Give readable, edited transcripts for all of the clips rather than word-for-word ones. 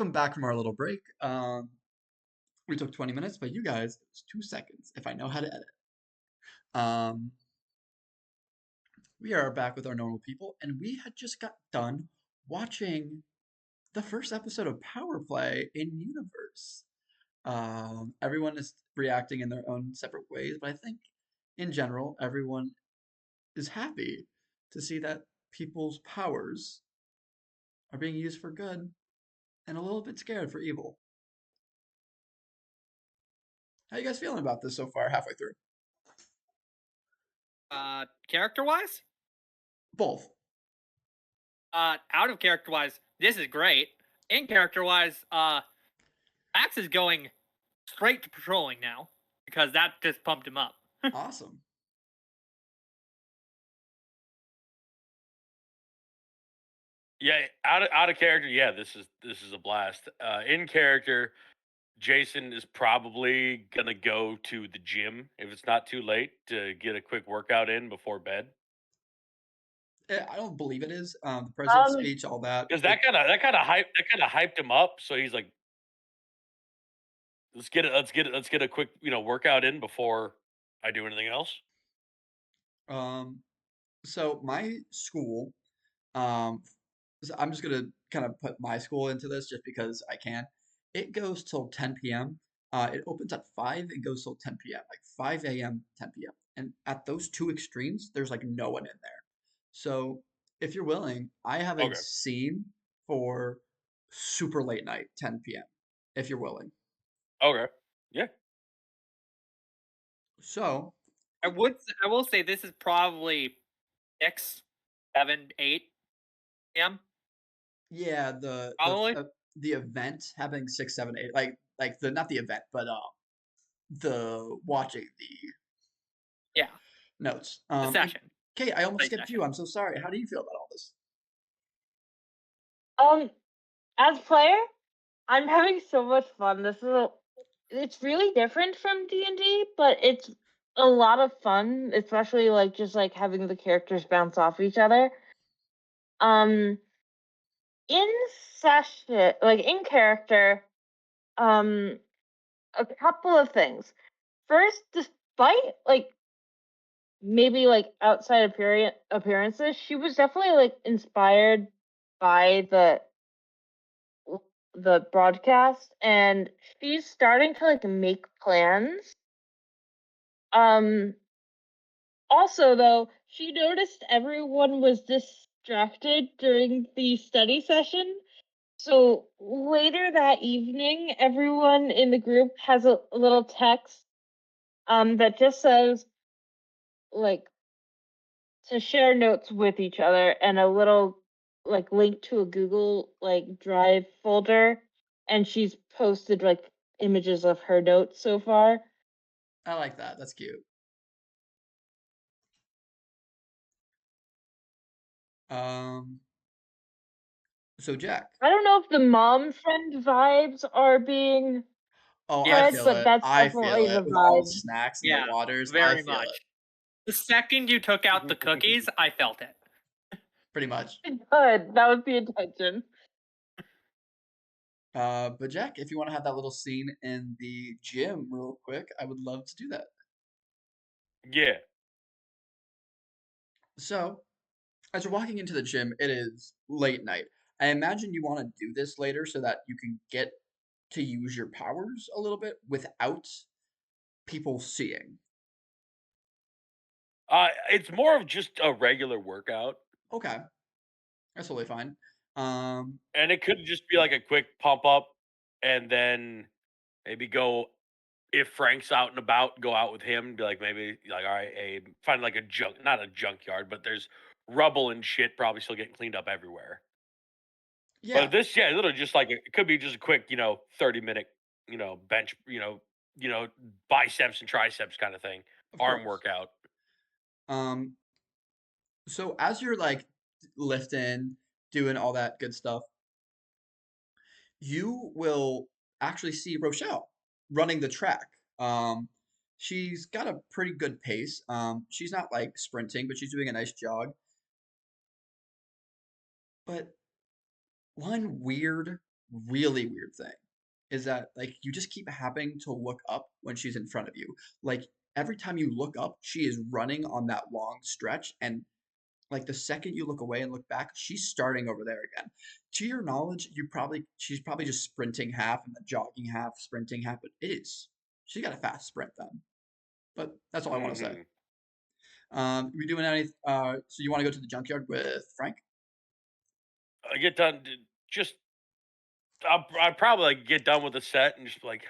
welcome back from our little break. We took 20 minutes, but you guys, it was 2 seconds if I know how to edit. Um, we are back with our normal people, and we had just got done watching the first episode of Power Play in Universe. Everyone is reacting in their own separate ways, but I think in general, everyone is happy to see that people's powers are being used for good and a little bit scared for evil. How you guys feeling about this so far, halfway through? Character wise, Both. out of character wise, this is great. In character wise, Max is going straight to patrolling now because that just pumped him up. Awesome. Yeah, out of character, yeah, this is a blast. In character, Jason is probably gonna go to the gym if it's not too late to get a quick workout in before bed. I don't believe it is. The president's Um, speech, all that. Because that kind of hyped him up. So he's like, let's get a quick workout in before I do anything else. Um, so my school, um, so I'm just gonna kind of put my school into this just because I can. It goes till 10 p.m. It opens at 5 and goes till 10 p.m. Like 5 a.m., 10 p.m. And at those two extremes, there's like no one in there. So if you're willing, I have a Okay. scene for super late night, 10 p.m. If you're willing. Okay. Yeah. So I will say this is probably 6, 7, 8 p.m. yeah, Probably. the event having 6, 7, 8, like the not the event, but the watching the Yeah, notes. the session. Kate, I almost Play skipped session. you. I'm so sorry. How do you feel about all this? as player, I'm having so much fun. It's really different from D&D, but it's a lot of fun, especially like just like having the characters bounce off each other. Um, in session, like in character, um, a couple of things. First, despite like maybe like outside appearances, she was definitely like inspired by the broadcast, and she's starting to like make plans. Um Also though, she noticed everyone was distracted during the study session. So later that evening, everyone in the group has a little text that just says like to share notes with each other, and a little like link to a Google like Drive folder, and she's posted like images of her notes so far. I like that. That's cute. Um, so Jack. I don't know if the mom friend vibes are being Oh, I Yes. spread, feel but it. that's I feel definitely it the with all the vibe. snacks and the Yeah, waters. I very feel much. it The second you took out the cookies, I felt it. pretty much. Good. That was the intention. But Jack, if you want to have that little scene in the gym real quick, I would love to do that. Yeah. So, as you're walking into the gym, it is late night. I imagine you want to do this later so that you can get to use your powers a little bit without people seeing. It's more of just a regular workout, Okay, that's totally fine. Um, and it could just be like a quick pump up, and then maybe go if Frank's out and about, go out with him. Be like maybe like all right, hey, find like a not a junkyard, but there's rubble and shit probably still getting cleaned up everywhere. yeah, But this, yeah, literally just like it could be just a quick, 30-minute, bench, biceps and triceps kind of thing, of arm course. workout. Um, so as you're like lifting, doing all that good stuff, you will actually see Rochelle running the track. She's got a pretty good pace. She's not like sprinting, but she's doing a nice jog. But one weird really weird thing is that like you just keep having to look up when she's in front of you. Like every time you look up, she is running on that long stretch, and like the second you look away and look back, she's starting over there again. To your knowledge, she's probably just sprinting half and then jogging half, sprinting half, but she's got a fast sprint then. But that's all I want to say. We doing any? So you want to go to the junkyard with Frank? I get done. Just I'd probably like get done with the set and just be like,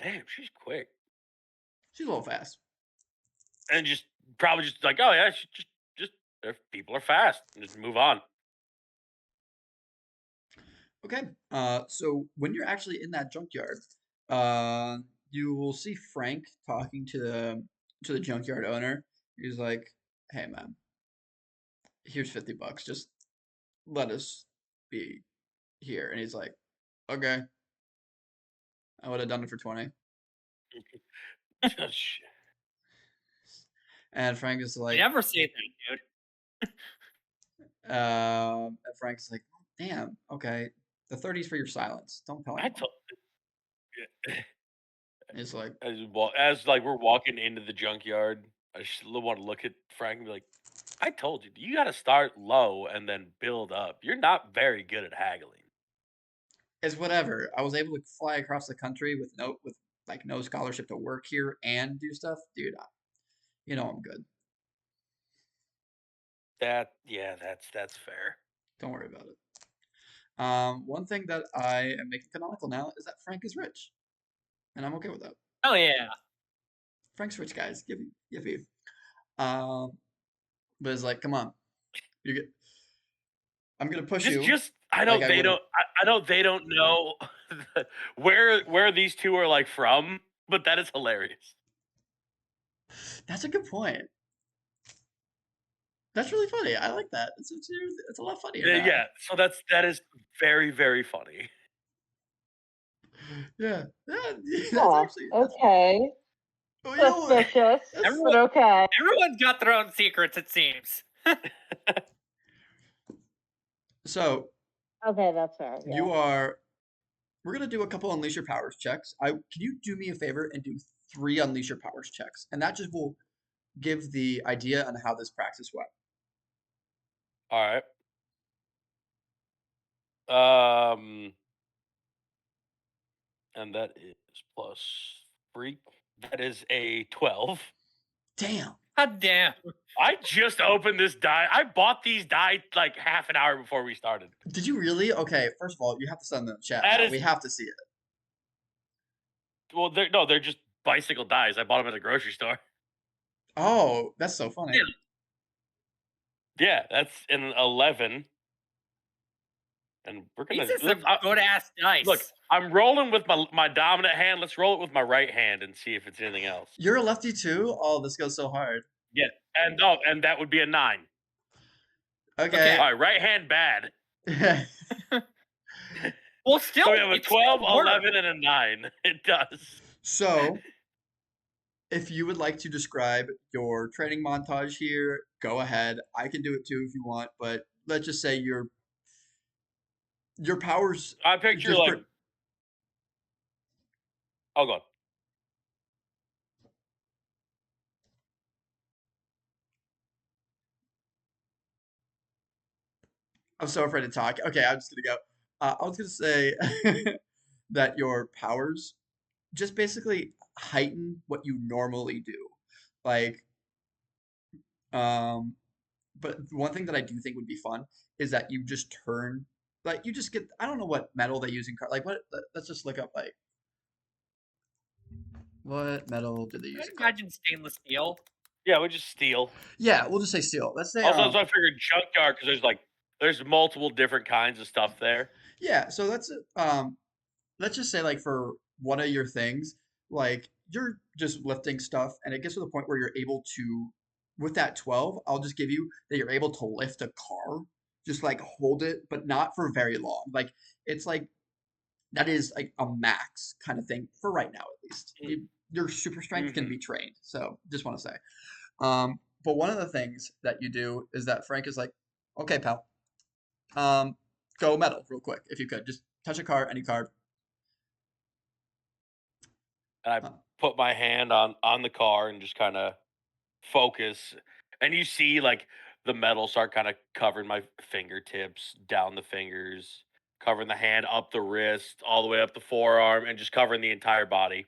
damn, she's quick, She's a little fast. and just probably just like, oh yeah, she just people are fast, and just move on. Okay. So when you're actually in that junkyard, you will see Frank talking to the junkyard owner. He's like, "Hey man, here's $50. Just let us be here." And he's like, "Okay." I would have done it for 20. Shit. And Frank is You like, never say that, dude. and Frank's like, "Damn, okay. The 30's for your silence. Don't tell I anyone." told. He's like, As like we're walking into the junkyard, I just want to look at Frank and be like, I told you, you got to start low and then build up. You're not very good at haggling. "It's whatever. I was able to fly across the country with no scholarship to work here and do stuff, dude. You know I'm good. That's fair. Don't worry about it." One thing that I am making canonical now is that Frank is rich, and I'm okay with that. Oh yeah. Frank's rich, guys. Give you. But it's like, come on, you get. I'm gonna push you I know like I they would. don't. I know they don't know where these two are like from, but that is hilarious. That's a good point. That's really funny. I like that. It's a lot funnier now. Yeah, so that is very very funny. Yeah. That's Oh, actually. okay. You know what? Suspicious, That's- but okay. Everyone's got their own secrets, it seems. So Okay, that's fair. you Yeah. are. We're gonna do a couple Unleash Your Powers checks. Can you do me a favor and do 3 Unleash Your Powers checks, and that just will give the idea on how this practice went. All right. And that is plus freak. That is a 12. Damn. God damn. I just opened this die. I bought these die like half an hour before we started. Did you really? Okay, first of all, you have to send them in the chat. That Now. is- We have to see it. Well, they're just bicycle dies. I bought them at the grocery store. Oh, that's so funny. Yeah, that's an 11. And we're gonna These are some good ass dice. look. I'm rolling with my dominant hand. Let's roll it with my right hand and see if it's anything else. You're a lefty too? Oh, this goes so hard. Yeah, and that would be a 9. Okay. All right, right hand bad. Well, still, So we have a it 12, still works. 11, and a 9. It does. So, if you would like to describe your training montage here, go ahead. I can do it too if you want, but let's just say your powers. I picture just like. Oh god. I'm so afraid to talk. Okay, I'm just gonna go. I was gonna say that your powers just basically heighten what you normally do. Like, but one thing that I do think would be fun is that you just turn, like, you just get, I don't know what metal they use in car, like, let's just look up, like, what metal do they use I'd in car? imagine stainless steel. Yeah, we just steal. Yeah, we'll just say steel. Let's say, Also, so I figured junkyard because there's multiple different kinds of stuff there. yeah, so let's just say, like, for one of your things, like, you're just lifting stuff, and it gets to the point where you're able to, with that 12, I'll just give you that you're able to lift a car, just like hold it, but not for very long. Like, it's like, that is like a max kind of thing for right now, at least. Your super strength can be trained. So, just want to say. But one of the things that you do is that Frank is like, okay, pal, go metal real quick if you could. Just touch a card, any card. And I Uh, put my hand on the car and just kind of focus. And you see like the metal start kind of covering my fingertips, down the fingers, covering the hand, up the wrist, all the way up the forearm, and just covering the entire body.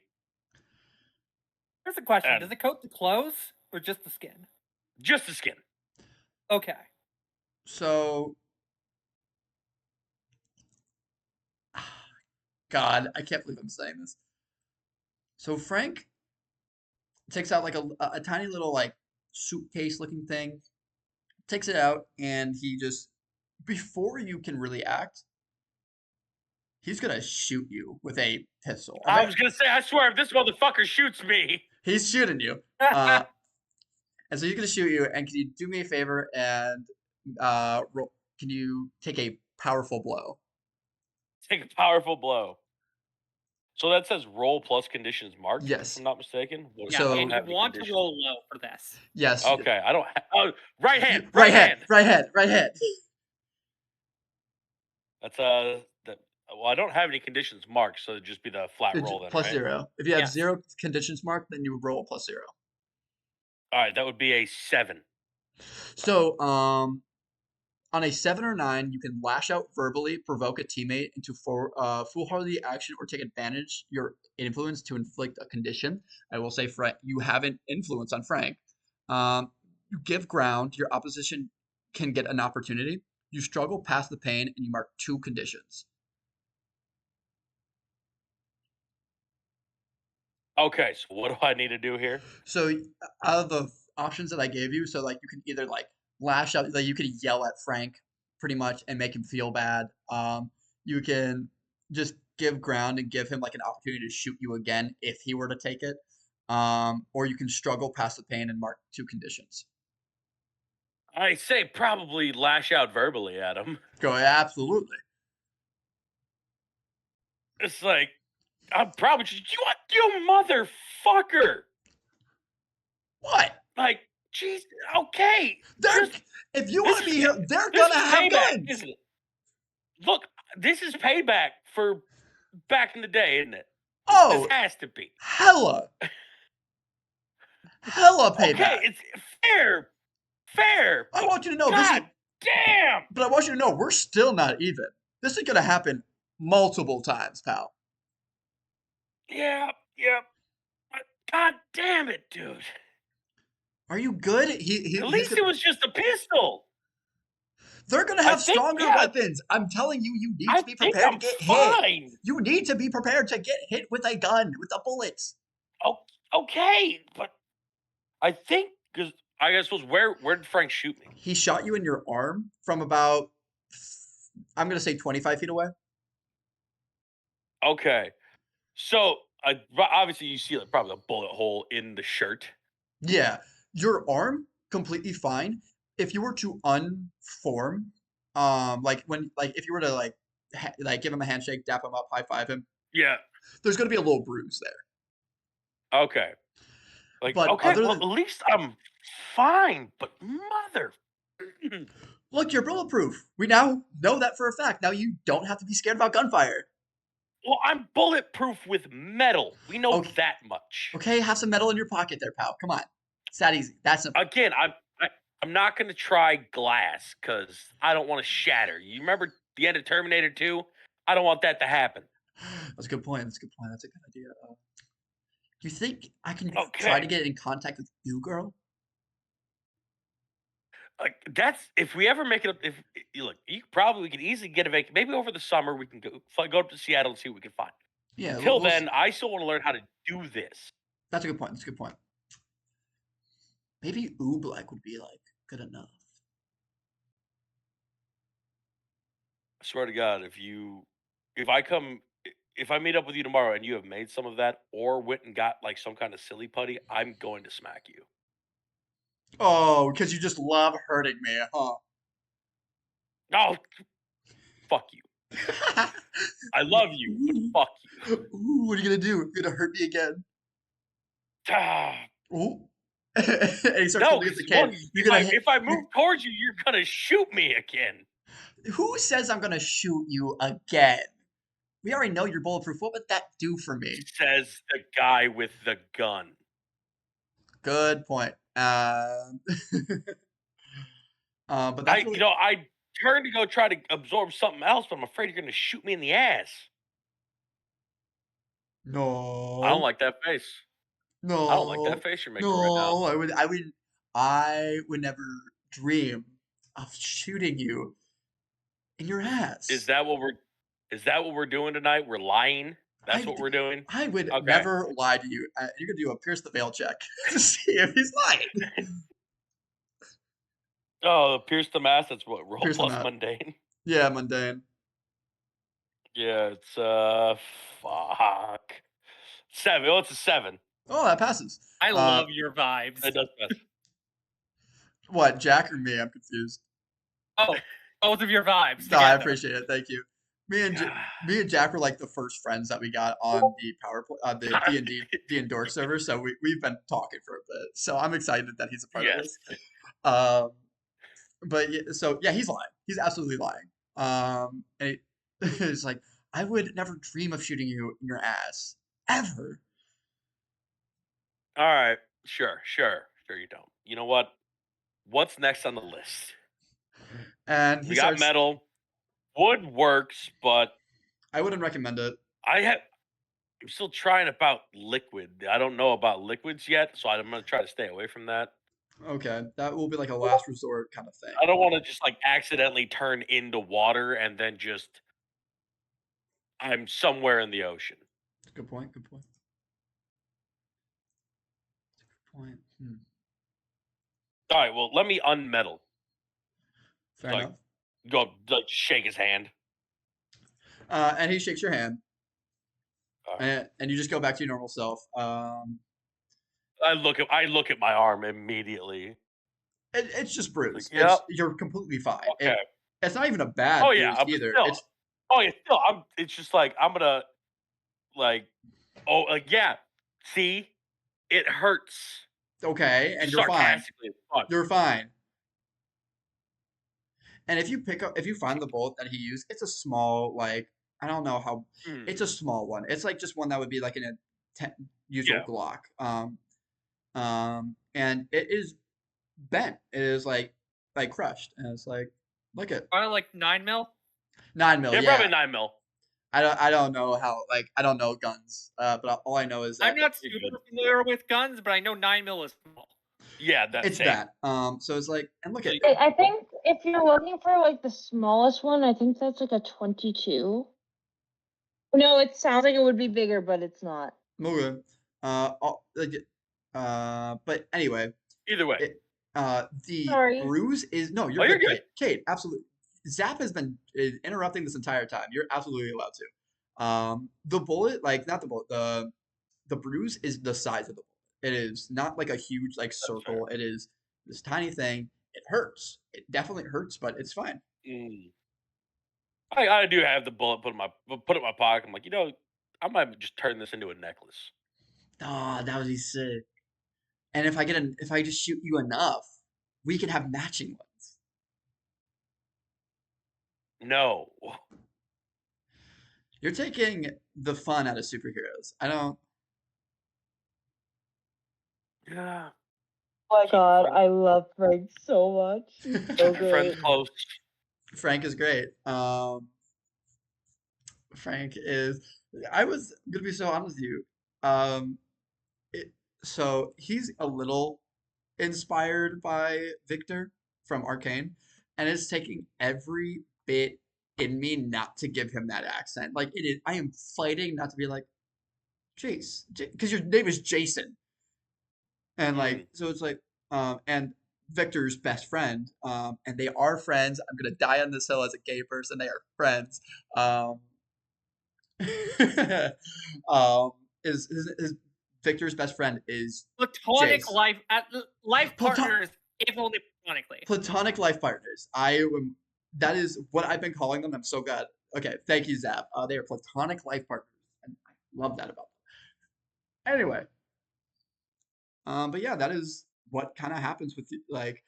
Here's a question: And does it coat the clothes or just the skin? just the skin. Okay. So, God, I can't believe I'm saying this. So Frank takes out like a tiny little like suitcase looking thing, takes it out, and he just before you can really act, he's gonna shoot you with a pistol. I was gonna say, I swear, if this motherfucker shoots me, He's shooting you. And so he's gonna shoot you. And can you do me a favor and roll? Can you take a powerful blow? take a powerful blow. So that says roll plus conditions marked, if Yes. I'm not mistaken. Well, Yeah, So- I don't and you have any want to conditions. roll low for this. Yes. Okay, I don't. Oh, right hand, Right hand. Right hand. Right hand. That's that. Well, I don't have any conditions marked, so it'd just be the flat roll then, Plus right? 0. If you have Yes. 0 conditions marked, then you would roll a +0. All right, that would be a 7. So, on a 7 or 9, you can lash out verbally, provoke a teammate into foolhardy action, or take advantage your influence to inflict a condition. I will say, Frank, you have an influence on Frank. You give ground, your opposition can get an opportunity. You struggle past the pain, and you mark 2 conditions. Okay, so what do I need to do here? So out of the options that I gave you, so like you can either like lash out, like you could yell at Frank pretty much and make him feel bad. You can just give ground and give him like an opportunity to shoot you again if he were to take it. Or you can struggle past the pain and mark 2 conditions. I say probably lash out verbally at him. Go absolutely. It's like I'm probably just you motherfucker. What? Like, jeez, okay. They're Just if you this want to is- be here, they're this gonna is have payback, guns. isn't it? Look, this is payback for back in the day, isn't it? Oh, This has to be. hella payback. Okay, it's fair. Fair. I but want you to know this is, God damn. but I want you to know we're still not even. This is gonna happen multiple times, pal. Yeah. But God damn it, dude. Are you good? At He's least gonna, it was just a pistol. they're gonna I have think- stronger yeah. weapons. I'm telling you, you need I to be think prepared I'm to get hit. fine. You need to be prepared to get hit with a gun, with the bullets. Oh, okay, but I think because I suppose where did Frank shoot me? He shot you in your arm from about, I'm gonna say 25 feet away. Okay, so obviously you see like, probably a bullet hole in the shirt. Yeah, your arm completely fine. If you were to unform, like when, like if you were to like give him a handshake, dap him up, high five him, Yeah. there's gonna be a little bruise there. Okay. Like But okay, other well than- at least I'm fine. But mother. Look, you're bulletproof. We now know that for a fact. Now you don't have to be scared about gunfire. Well, I'm bulletproof with metal. We know Okay. that much. Okay, have some metal in your pocket there, pal. Come on. It's that easy. That's simple. Again, I'm not gonna try glass because I don't want to shatter. You remember the end of Terminator 2? I don't want that to happen. That's a good point. That's a good point. That's a good idea. Do you think I can try Okay. to get in contact with you, girl? Like that's if we ever make it up. If you look, we could easily get a vacation. Maybe over the summer we can go up to Seattle and see what we can find. Yeah. Until we'll then, I still want to learn how to do this. that's a good point. That's a good point. Maybe Oobleck would be like good enough. I swear to God, if I meet up with you tomorrow and you have made some of that or went and got like some kind of silly putty, I'm going to smack you. Oh, because you just love hurting me, huh? No, fuck you. I love you, but fuck you. Ooh, what are you gonna do? You're gonna hurt me again? Ah, Ooh. And he starts no, holding up the 'cause can. one, You're gonna hit, if I move towards you, you're gonna shoot me again. Who says I'm gonna shoot you again? We already know you're bulletproof. What would that do for me? Says the guy with the gun. Good point. But that's really I turned to go try to absorb something else, but I'm afraid you're gonna shoot me in the ass. I don't no, like that face. I don't like that no, face you're making right now. no. I would never dream of shooting you in your Is ass. that what we're is that what we're doing tonight? We're lying? That's I what we're doing? I would Okay. never lie to you. You're gonna do a pierce the veil check to see if he's lying. Oh, pierce the mask, that's what, roll Pierce the plus mat. mundane? Yeah, mundane. Yeah, it's fuck. 7. Oh, it's a 7. Oh, that passes. I love your vibes. It does pass. What, Jack or me? I'm confused. Oh, both of your vibes No, I together. appreciate it. Thank you. Me and God. me and Jack were like the first friends that we got on the the DnDork server. So we've been talking for a bit. So I'm excited that he's a part of Yes. this. But yeah, he's lying. He's absolutely lying. And it's like I would never dream of shooting you in your ass ever. All right. Sure you don't. You know what? What's next on the list? And he We got starts. metal. Wood works, but I wouldn't recommend it. I'm still trying about liquid. I don't know about liquids yet, so I'm gonna try to stay away from that. Okay, that will be like a last resort kind of thing. I don't want to just like accidentally turn into water and then just I'm somewhere in the ocean. Good point. Good point. Good point. All right, well, let me unmetal. Fair Like, enough. go like shake his hand. And he shakes your hand, All right. and you just go back to your normal self. I look at my arm immediately. It's just bruised. Like, yep. You're completely fine. Okay. It's not even a bad Oh yeah, bruise but either. still. Oh yeah, still. It's just like I'm gonna like. Oh yeah. See, it hurts. Okay, and you're fine. Sarcastically, fuck. You're fine. And if you find the bullet that he used, it's a small, like, I don't know how, it's a small one. It's like just one that would be like in a usual Yeah. Glock. And it is bent. It is like crushed, and it's like, look at Probably like 9 mil. 9 mil. Yeah, Yeah, probably 9 mil. I don't know how, like, I don't know guns. But all I know is that I'm not You're super good. familiar with guns, but I know 9 mil is small. Yeah, that's it's same. that. So it's like, and look at I think if you're looking for like the smallest one, I think that's like a 22. No, it sounds like it would be bigger, but it's not. okay. But anyway, Either way. the Sorry. bruise is no. You're Oh, you're good, good. Kate. Absolutely. Zap has been interrupting this entire time. You're absolutely allowed to. The bullet, like not the bullet, the bruise is the size of the bullet. It is not like a huge like That's fair. circle. It is this tiny thing. It hurts. It definitely hurts, but it's fine. I do have the bullet put in my pocket. I'm like, I might just turn this into a necklace. Ah, that would be sick. And if I just shoot you enough, we can have matching ones. No. You're taking the fun out of superheroes. I don't. Yeah. Oh my Keep your god, friends- I love Frank so much. He's so Keep your friends great. close. Frank is great. Frank is. I was gonna be so honest with you. Um, so he's a little inspired by Victor from Arcane, and it's taking every bit in me not to give him that accent. Like it is, I am fighting not to be like, Jace, because your name is Jason, and like so it's like, and Victor's best friend, and they are friends. I'm gonna die on this hill as a gay person. They are friends. Um, um, his Victor's best friend is Platonic Jace. life Platon- partners, if only platonically. Platonic life partners. That is what I've been calling them. I'm so glad. Okay, thank you, Zap. They are platonic life partners, and I love that about them. Anyway, but yeah, that is what kind of happens with you. Like,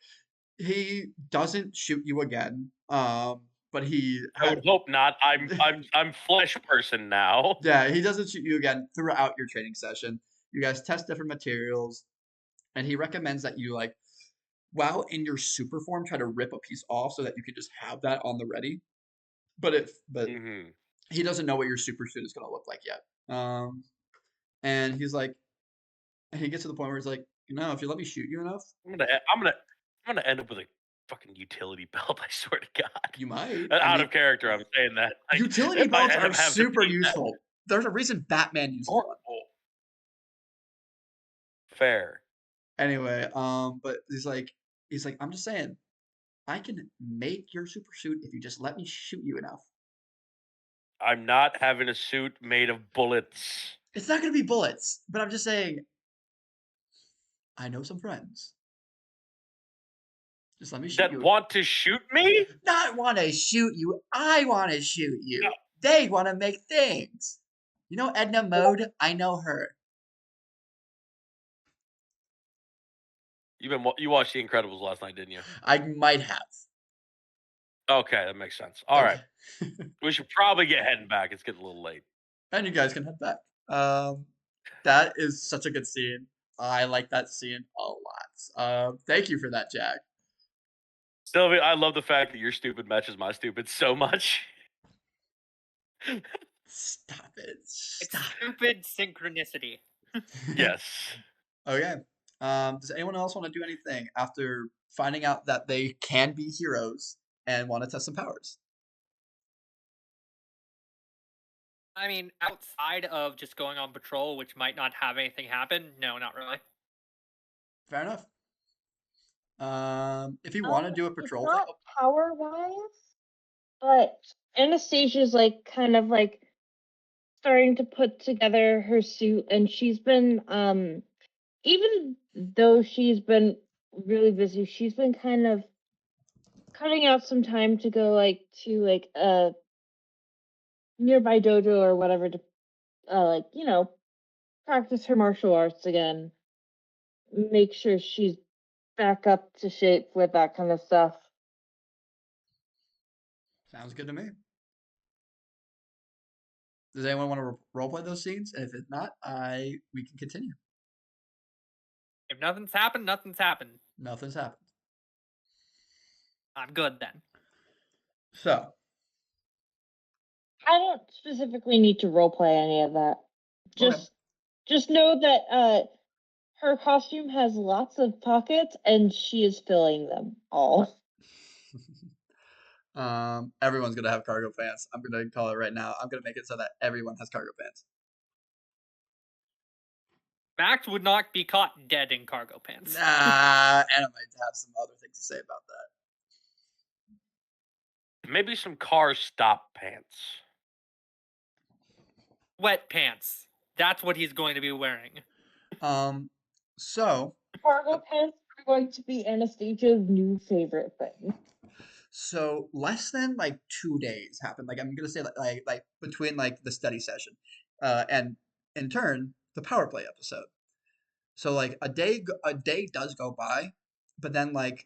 he doesn't shoot you again. but he I would hope not. I'm flesh person now. yeah, he doesn't shoot you again throughout your training session. You guys test different materials, and he recommends that you like while in your super form try to rip a piece off so that you can just have that on the ready. But hmm he doesn't know what your super suit is gonna look like yet. And he's like, and he gets to the point where he's like, if you let me shoot you enough, I'm gonna end up with a fucking utility belt. I swear to God. you might. I Out mean, of character, I'm saying that. Like, utility it might belts end are up having to super be that useful. There's a reason Batman uses one. horrible. Fair. Anyway, but he's like, I'm just saying, I can make your super suit if you just let me shoot you enough. I'm not having a suit made of bullets. It's not gonna be bullets, but I'm just saying, I know some friends. Just let me shoot That you. want to shoot me? Not want to shoot you. I want to shoot you. No. They want to make things. You know Edna Mode? I know her. You watched The Incredibles last night, didn't you? I might have. Okay, that makes sense. All right, Okay. we should probably get heading back. It's getting a little late. And you guys can head back. That is such a good scene. I like that scene a lot. Thank you for that, Jack. Sylvia, I love the fact that your stupid matches my stupid so much. Stop it. It's Stop. stupid synchronicity. Yes. Okay. Does anyone else want to do anything after finding out that they can be heroes and want to test some powers? I mean, outside of just going on patrol, which might not have anything happen, no, not really. Fair enough. If you want to do a It's patrol not thing, power wise, but Anastasia's like kind of like starting to put together her suit, and she's been even though she's been really busy, she's been kind of cutting out some time to go like to like a nearby dojo or whatever to like practice her martial arts again, make sure she's back up to shape with that kind of stuff. sounds good to me. Does anyone want to roleplay those scenes? And if it's not, we can continue. If nothing's happened, nothing's happened. Nothing's happened. I'm good then. So, I don't specifically need to roleplay any of that. okay. Just know that her costume has lots of pockets and she is filling them all. Everyone's gonna have cargo pants. I'm gonna call it right now. I'm gonna make it so that everyone has cargo pants. Max would not be caught dead in cargo pants. Nah, and I might have some other things to say about that. Maybe some car stop pants. Wet pants. That's what he's going to be wearing. So Cargo pants are going to be Anastasia's new favorite thing. So less than like 2 days happened. Like I'm gonna say like between like the study session, and in turn the power play episode. So like a day does go by, but then like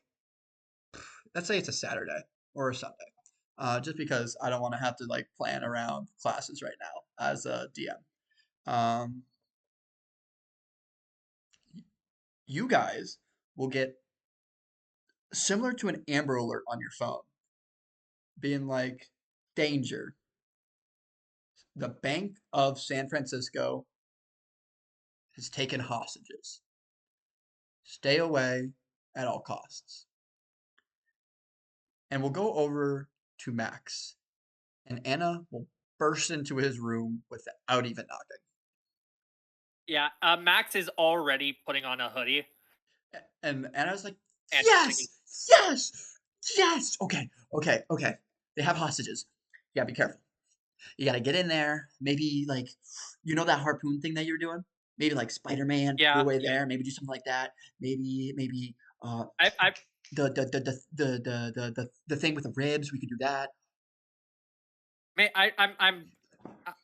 let's say it's a Saturday or a Sunday, just because I don't want to have to like plan around classes right now as a DM. You guys will get similar to an Amber Alert on your phone, being like danger. The Bank of San Francisco has taken hostages. Stay away at all costs. And we'll go over to Max, and Anna will burst into his room without even knocking. Yeah, Max is already putting on a hoodie. And Anna's like, And yes, yes, yes. Okay. They have hostages. Yeah, be careful. You gotta get in there. Maybe like, that harpoon thing that you're doing. Maybe like Spider-Man, Yeah. your way there. Maybe do something like that. Maybe I the thing with the ribs. We could do that.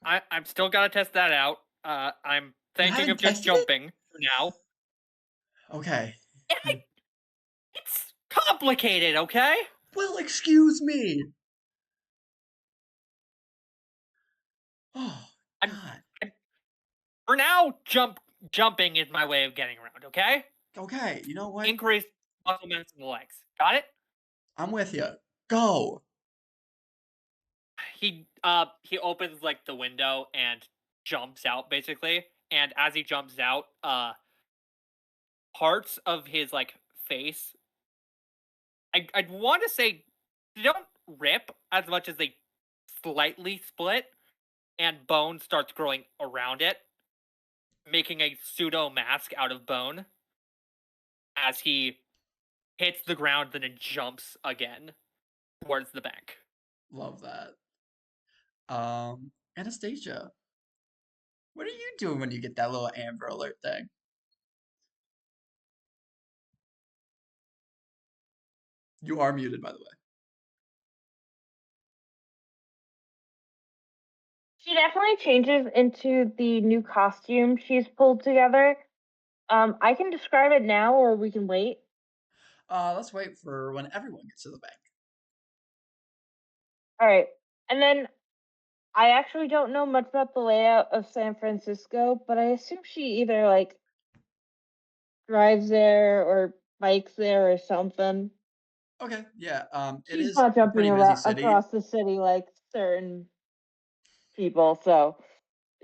I'm still gotta test that out. I'm thinking haven't of just tested it? jumping for now. Okay. It's complicated, okay? Well, excuse me. Oh, I'm, God. for now, jumping is my way of getting around. Okay, Okay, you know what? increase muscle mass in the legs. Got it? I'm with you. Go. He opens like the window and jumps out basically. And as he jumps out, parts of his like face, I'd want to say, they don't rip as much as they slightly split, and bone starts growing around it, making a pseudo mask out of bone as he hits the ground, then it jumps again towards the bank. Love that. Anastasia, what are you doing when you get that little Amber Alert thing? You are muted, by the way. She definitely changes into the new costume she's pulled together. I can describe it now, or we can wait. Let's wait for when everyone gets to the bank. All right, and then I actually don't know much about the layout of San Francisco, but I assume she either like drives there or bikes there or something. Okay, yeah. It She's is not a pretty jumping busy around city. across the city like certain people, so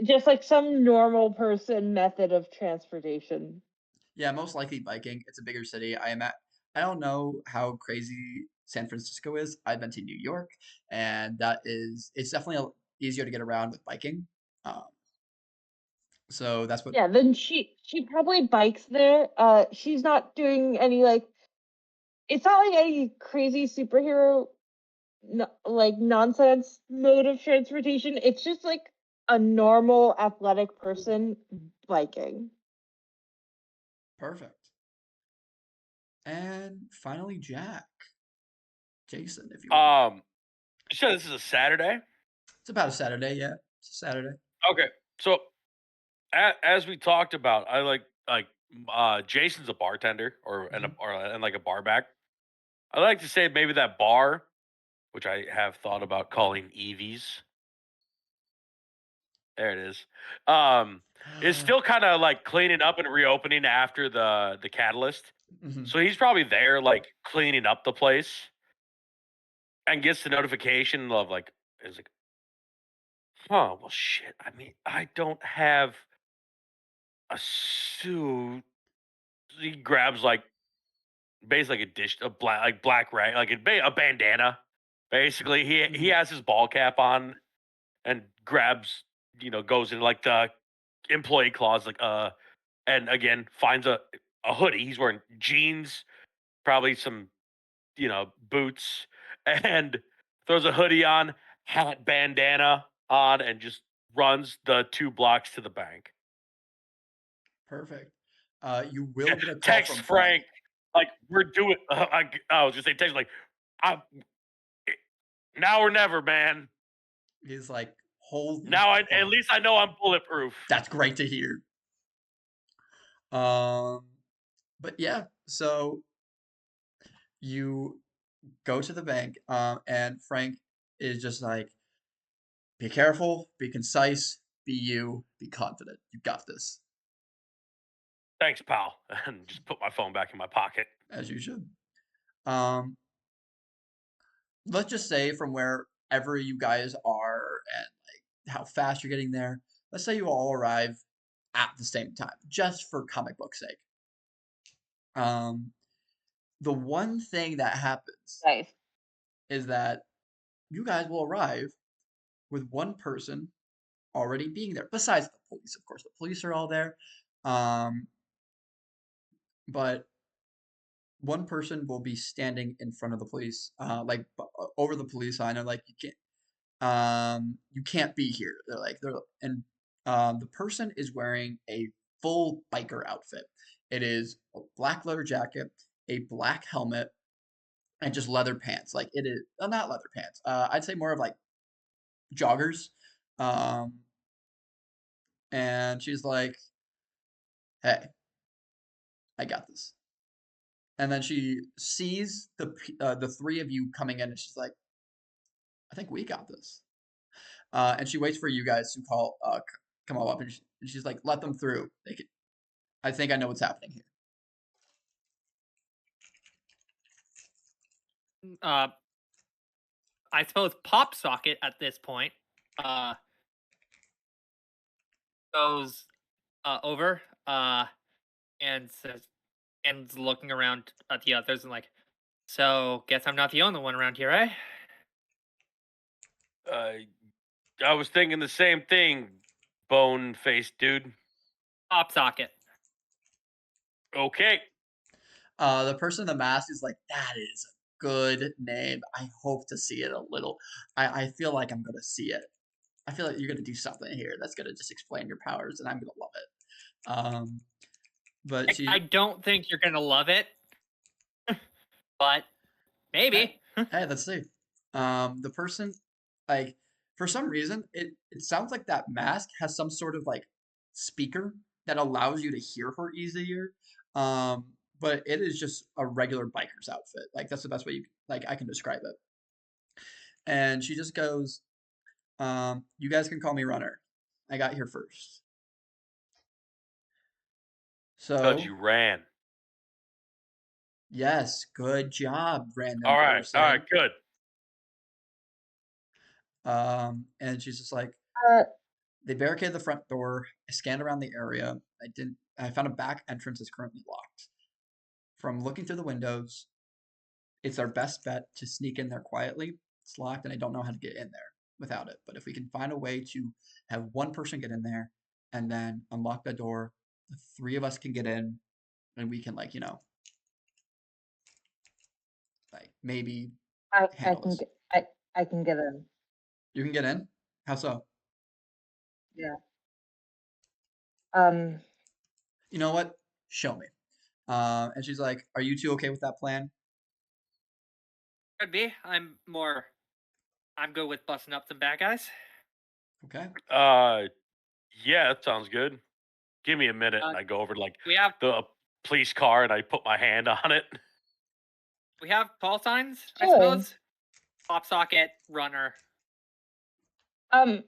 just like some normal person method of transportation. Yeah, most likely biking. It's a bigger city. I don't know how crazy San Francisco is. I've been to New York, and it's definitely easier to get around with biking. Um, so that's what. Yeah, then she probably bikes there. She's not doing any like, it's not like any crazy superhero like nonsense mode of transportation. It's just like a normal athletic person biking. Perfect. And finally, Jason, if you will. You said this is a Saturday. It's about a Saturday, yeah. It's a Saturday. Okay, so as we talked about, I Jason's a bartender and like a bar back. I like to say maybe that bar, which I have thought about calling Evie's. There it is still kind of like cleaning up and reopening after the catalyst. Mhm. So he's probably there like cleaning up the place and gets the notification of like is like, oh well shit. I mean, I don't have a suit. He grabs like basically like a black rag, like a bandana. Basically, he Mhm. has his ball cap on and grabs, goes in like the employee clause, and again finds a hoodie. He's wearing jeans, probably some boots, and throws a hoodie on, hat, bandana on, and just runs the 2 blocks to the bank. Perfect. You will Yeah, get a call text from Frank. Frank like we're doing. I was just say text like, I, now or never, man. He's like, holy Now at fuck. least I know I'm bulletproof. That's great to hear. Um, but yeah, so you go to the bank, and Frank is just like, be careful, be concise, be you, be confident. You got this, Thanks, pal. And just put my phone back in my pocket. as you should. Um, let's just say from wherever you guys are and like how fast you're getting there, let's say you all arrive at the same time, just for comic book sake. Um, the one thing that happens Nice. is that you guys will arrive with one person already being there, besides the police, of course. The police are all there. Um, but one person will be standing in front of the police, over the police line, and like you can't be here. The person is wearing a full biker outfit. It is a black leather jacket, a black helmet, and just leather pants. Like it is, not leather pants. I'd say more of like joggers. Um, and she's like, "Hey, I got this." And then she sees the three of you coming in, and she's like, "I think we got this." And she waits for you guys to come all up, and she's like, "Let them through. I think I know what's happening here." I suppose Pop Socket at this point goes over and says, and looking around at the others and like, so guess I'm not the only one around here, eh? I was thinking the same thing, bone-faced dude. Pop Socket. Okay. The person in the mask is like, "That is a good name. I hope to see it a little. I feel like I'm gonna see it. I feel like you're gonna do something here that's gonna just explain your powers, and I'm gonna love it." But I don't think you're gonna love it, but maybe. Hey, let's see. The person, like, for some reason, it sounds like that mask has some sort of like speaker that allows you to hear her easier. But it is just a regular biker's outfit. Like that's the best way I can describe it. And she just goes, "You guys can call me Runner. I got here first." Because So you ran. yes, good job, random All right. person. All right. Good. And she's just like, Uh, they barricaded the front door. I scanned around the area. I found a back entrance is currently locked. From looking through the windows, it's our best bet to sneak in there quietly. It's locked and I don't know how to get in there without it. But if we can find a way to have one person get in there and then unlock the door, the three of us can get in and we can maybe I handle can this. get I can get in. You can get in? How so? Yeah. You know what? Show me. And she's like, "Are you two okay with that plan?" Could be. I'm good with busting up some bad guys. Okay. Yeah, that sounds good. Give me a minute, and I go over to We have the police car, and I put my hand on it. call signs, I Sure. suppose. Pop Socket, Runner. M-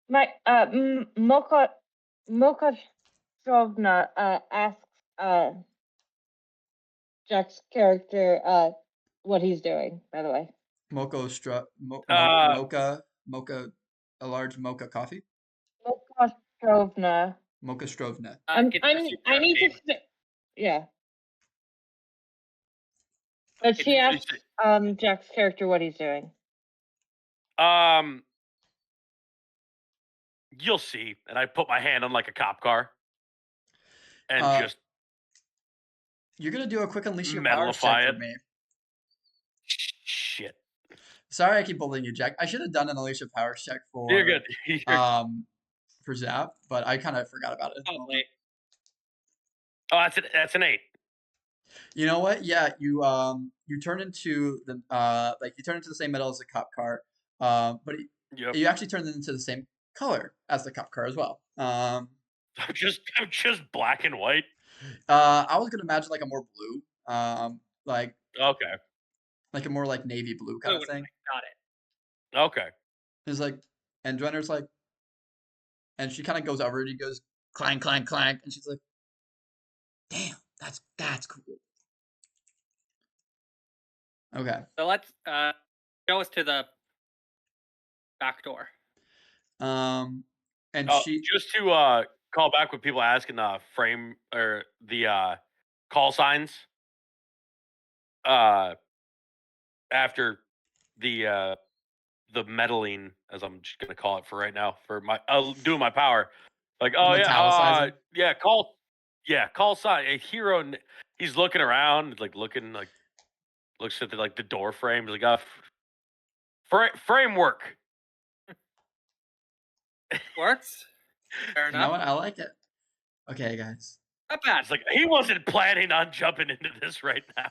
My Mocha Strovna asks Jack's character what he's doing, by the way. Mocha, a large mocha coffee. Mocha Strovna. Mocha Strovna. I I need to yeah. But she asks Jack's character what he's doing. You'll see. And I put my hand on like a cop car, and just you're gonna do a quick unleash your powers check metalify for it. me. Shit. Sorry, I keep bullying you, Jack. I should have done an unleash your powers check for You're good. for Zap, but I kind of forgot about it. Probably. Oh, that's an 8. You know what? Yeah, you turn into the you turn into the same metal as the cop car, but Yep. you actually turn into the same color as the cop car as well. I'm just black and white. I was gonna imagine like a more blue, Okay. like a more like navy blue kind of thing. Got it. Okay. It's like, and Drenner's like, and she kind of goes over and he goes clank, clank, clank, and she's like, "Damn, that's cool." Okay. So let's go us to the back door. And she just to call back with people asking frame or the call signs. After the meddling, as I'm just gonna call it for right now, for my doing my power. Like, oh Metallicizing? call sign a hero. He's looking around, looking looks at the door frame. He's like, framework. Works. Fair you know enough. what? I like it. Okay, guys. Not bad. It's like he wasn't planning on jumping into this right now.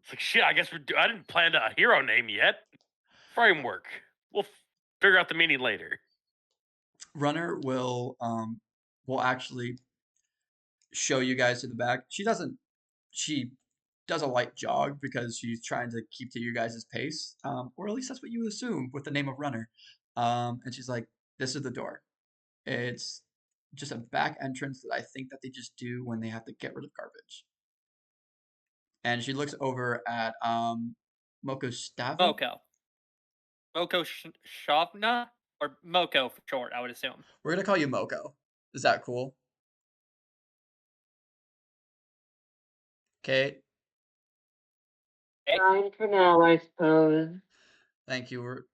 It's like shit. I guess I didn't plan a hero name yet. Framework. We'll figure out the meaning later. Runner will actually show you guys to the back. She does a light jog because she's trying to keep to you guys' pace, or at least that's what you assume with the name of runner. And she's like, "This is the door. It's just a back entrance that I think that they just do when they have to get rid of garbage." And she looks over at Moko Stava. Moko Shavna? Or Moko for short, I would assume. We're gonna call you Moko. Is that cool? Okay. Fine for now, I suppose. Thank you.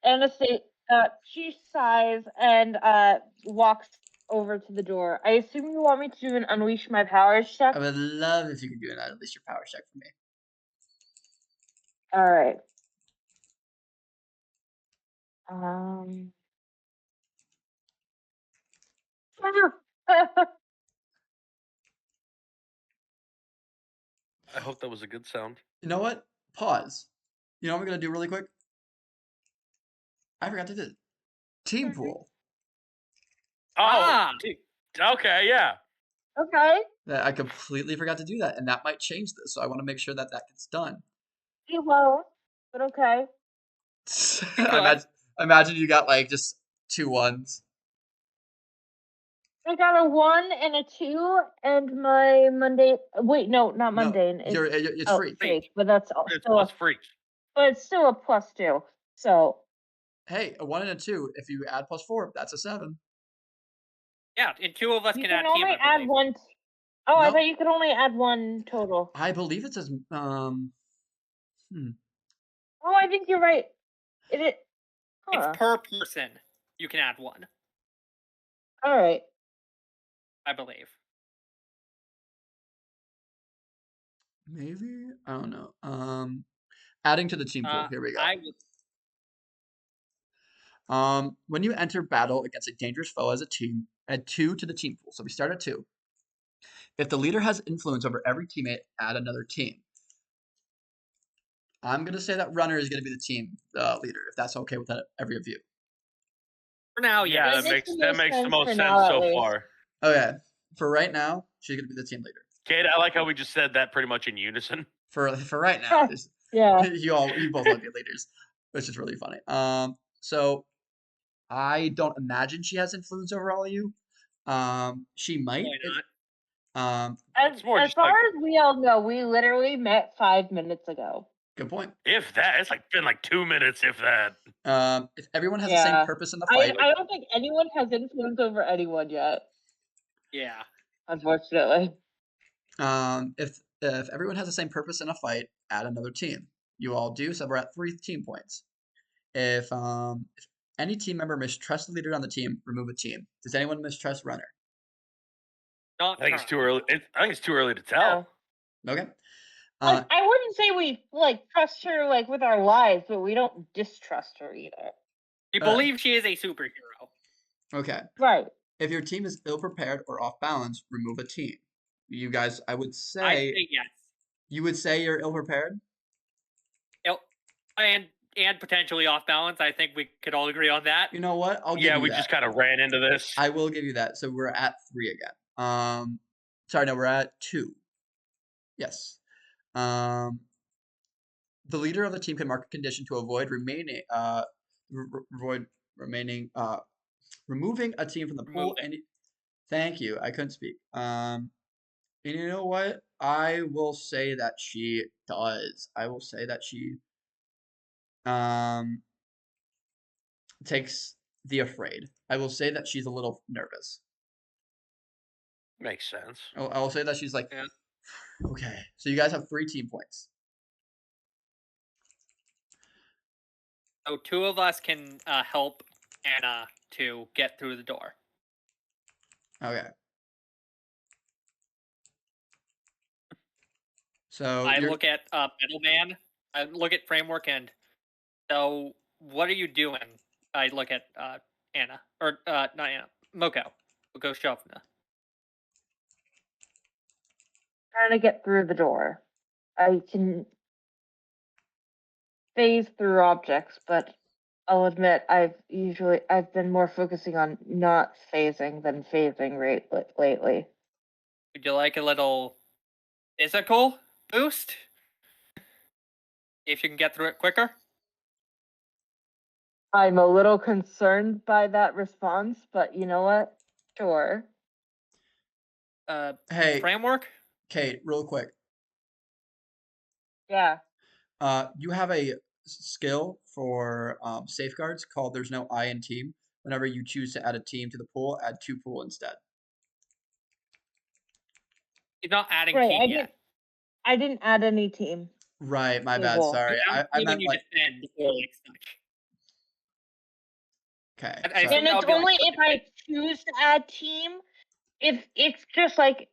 Anastasia, she sighs and walks over to the door. I assume you want me to do an unleash my powers check? I would love if you could do an at least your power check for me. All right. I hope that was a good sound. You know what? Pause. You know what we're gonna do really quick? I forgot to do it. Team pool. Oh, okay, yeah. Okay. I completely forgot to do that, and that might change this. So I want to make sure that that gets done. You won't, but okay. Imagine you got like just 2 1s. I got a 1 and a 2, and my Monday. Wait, no, not No, mundane. it's free. Freak, but that's It's still plus free. but it's still a +2. So Hey, a 1 and a 2. If you add +4, that's a 7. Yeah, and 2 of us you can can add team. only I add believe. 1. Oh, I Nope. thought you could only add 1 total. I believe it says Oh, I think you're right. Huh. It's per person. You can add 1, All right. I believe. maybe, I don't know. Adding to the team pool. Here we go. I would When you enter battle against a dangerous foe as a team, add 2 to the team pool. So we start at 2. If the leader has influence over every teammate, add another team. I'm gonna say that runner is gonna be the team leader, if that's okay with every of you. for now, Yeah, yes. that makes the most for sense now, at so least. far. Okay, for right now, she's gonna be the team leader. Kate, I like how we just said that pretty much in unison. For right now, Yeah. you both want to be leaders, which is really funny. So I don't imagine she has influence over all of you. She might. Probably not. As more just far like- as we all know, we literally met 5 minutes ago. Good point. If that, it's like been like 2 minutes, if that. If everyone has the same Yeah. purpose in the fight, I don't think anyone has influence over anyone yet, Yeah. unfortunately. if everyone has the same purpose in a fight, add another team. You all do, so we're at 3 team points. If any team member mistrusts the leader on the team, remove a team. Does anyone mistrust runner? Not I think it's too currently. early. I think it's too early to tell. Okay. I wouldn't say we trust her with our lives, but we don't distrust her either. We believe she is a superhero. Okay. Right. If your team is ill prepared or off balance, remove a team. You guys, I would say. I say yes. You would say you're ill prepared? And potentially off balance. I think we could all agree on that. You know what? I'll give you we that. just kind of ran into this. I will give you that. So we're at 3 again. Sorry, no, we're at 2. Yes. The leader of the team can mark a condition to avoid removing a team from the pool. Thank you. I couldn't speak. And you know what? I will say that she does. I will say that she takes the afraid. I will say that she's a little nervous. Makes sense. I will say that she's like, okay. So you guys have 3 team points. So 2 of us can help Anna to get through the door. Okay. So I look at Middleman. I look at Framework, and so what are you doing? I look at Anna, or not Anna, Moko Shovna. Trying to get through the door. I can phase through objects, but I'll admit I've been more focusing on not phasing than phasing lately. Would you like a little physical boost. If you can get through it quicker. I'm a little concerned by that response, but you know what? Sure. Hey, Framework. Kate, real quick. Yeah. You have a skill for safeguards called "There's no I in team." Whenever you choose to add a team to the pool, add 2 pool instead. He's not adding Right. team yet. I didn't add any team. Right, my bad. Table. Sorry, You add I team when meant you like. defend or like such. Okay, I sorry. assume And that it's would be like only if I choose to add team. If it's just like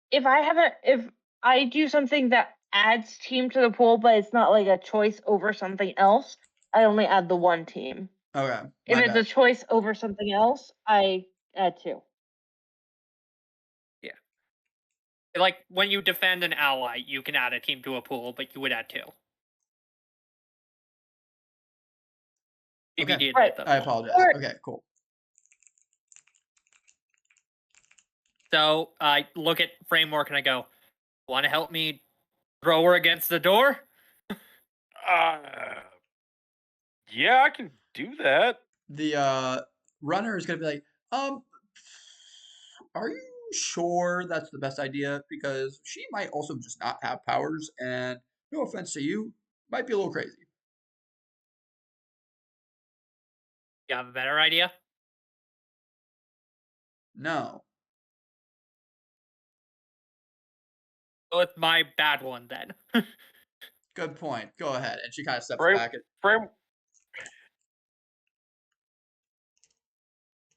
if I do something that adds team to the pool, but it's not like a choice over something else, I only add the 1 team. Okay, If my it's bad. a choice over something else, I add 2. Yeah. Like when you defend an ally, you can add a team to a pool, but you would add 2. If you Okay, did Right. hit them. I apologize. Or- Okay, cool. So I look at framework and I go, "Want to help me throw her against the door?" Yeah, I can do that. The runner is gonna be like, are you sure that's the best idea? Because she might also just not have powers, and no offense to you, might be a little crazy. You have a better idea? No. Go with my bad one then. Good point. Go ahead. And she kind of steps Frame, back. frame.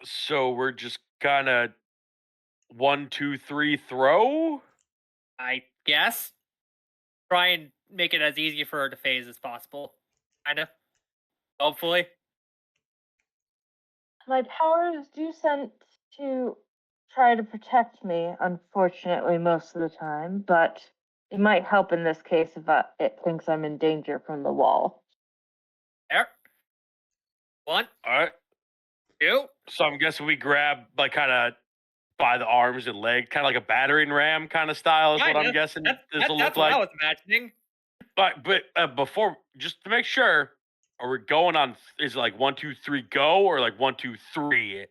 So we're just kind of 1, 2, 3 throw. I guess. Try and make it as easy for her to phase as possible. Kinda. Hopefully. My powers do sent to try to protect me, unfortunately, most of the time, but it might help in this case if it thinks I'm in danger from the wall. There. 1, All right. 2. So I'm guessing we grab like kind of by the arms and leg, kind of like a battering ram kind of style is what I'm Kinda. guessing this will That's look what I like. was imagining. But before, just to make sure, are we going on? Is it like 1, 2, 3 go or like 1, 2, 3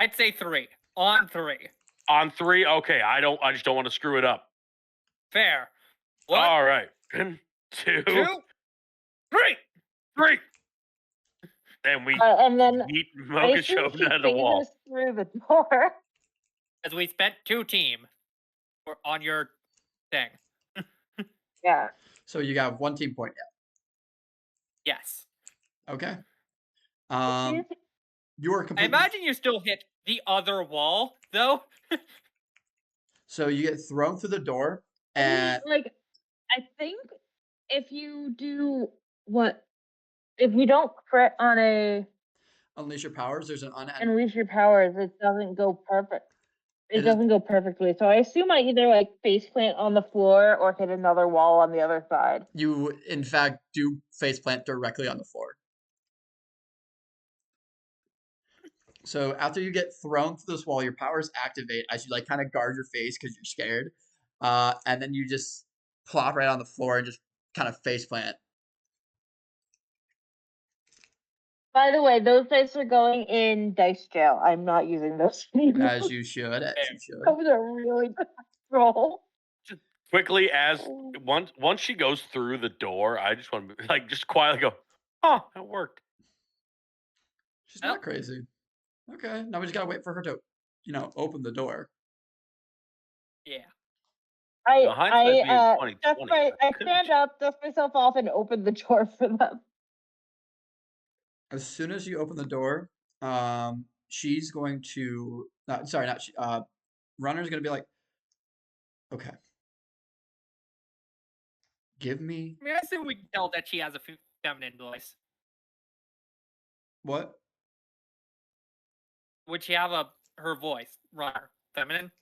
I'd say 3. On 3. on 3? Okay, I just don't want to screw it up. Fair. 1, All right, 2, 2, 3. 3, and we And then yeet I Mocha assume shoved she out of the wall. phases through the door. As we spent 2 team on your thing. Yeah. So you got 1 team point Yes. yet. Okay. She's You are I completely. imagine you still hit the other wall, though. So you get thrown through the door, I mean, and like, I think if you do if you don't crit on a unleash your powers. There's an unleash your powers, it doesn't go perfect. It It is- doesn't go perfectly. So I assume I either like face plant on the floor or hit another wall on the other side. You in fact do face plant directly on the floor. So after you get thrown through this wall, your powers activate as you like kind of guard your face because you're scared, and then you just plop right on the floor and just kind of face plant. By the way, those dice are going in dice jail. I'm not using those anymore. As you should, as you should. That was a really bad roll. Quickly, as once she goes through the door, I just want to like just quietly go, "Oh, that worked." She's not crazy. Okay, now we just gotta wait for her to, open the door. Yeah. Hindsight being 20/20, I stand up, dust myself off, and open the door for them. As soon as you open the door, she's going to. Sorry, not she. Runner's gonna be like, okay, give me I mean, I assume we can tell that she has a feminine voice. what? Would she have her voice, runner, feminine?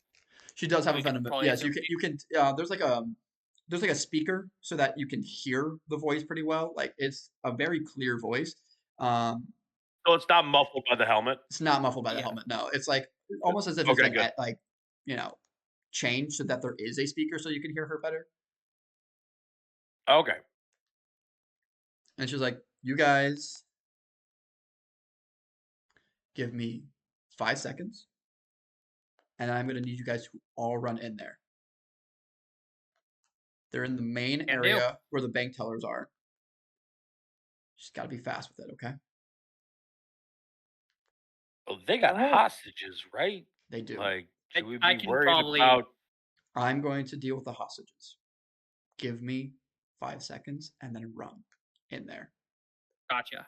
She does have We a can venom. probably Yes, you assume can. There's like a speaker so that you can hear the voice pretty well. Like it's a very clear voice. So it's not muffled by the helmet. It's not muffled by the Yeah. helmet. No, it's like almost as if it's Okay, been good. changed so that there is a speaker so you can hear her better. Okay. And she's like, you guys give me 5 seconds, and I'm going to need you guys to all run in there. They're in the main Can do. area where the bank tellers are. Just got to be fast with it, okay? Well, they got Alright. hostages, right? They do. Like, should we I be can worried probably- about? I'm going to deal with the hostages. Give me 5 seconds and then run in there. Gotcha.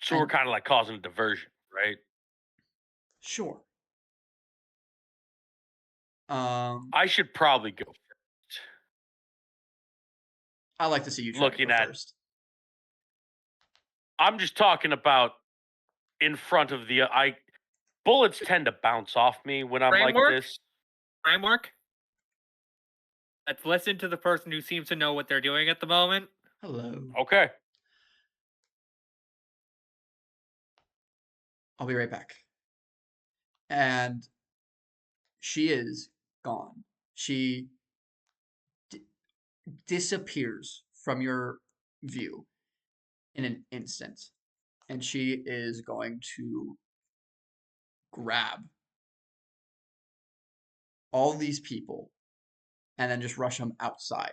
So we're And- kind of like causing a diversion, right? Sure. I should probably go first. I like to see you try Looking to go at- first. I'm just talking about in front of the bullets tend to bounce off me when I'm Framework? like this. Framework? Let's listen to the person who seems to know what they're doing at the moment. Hello. Okay. I'll be right back. And she is gone. She disappears from your view in an instant. And she is going to grab all these people and then just rush them outside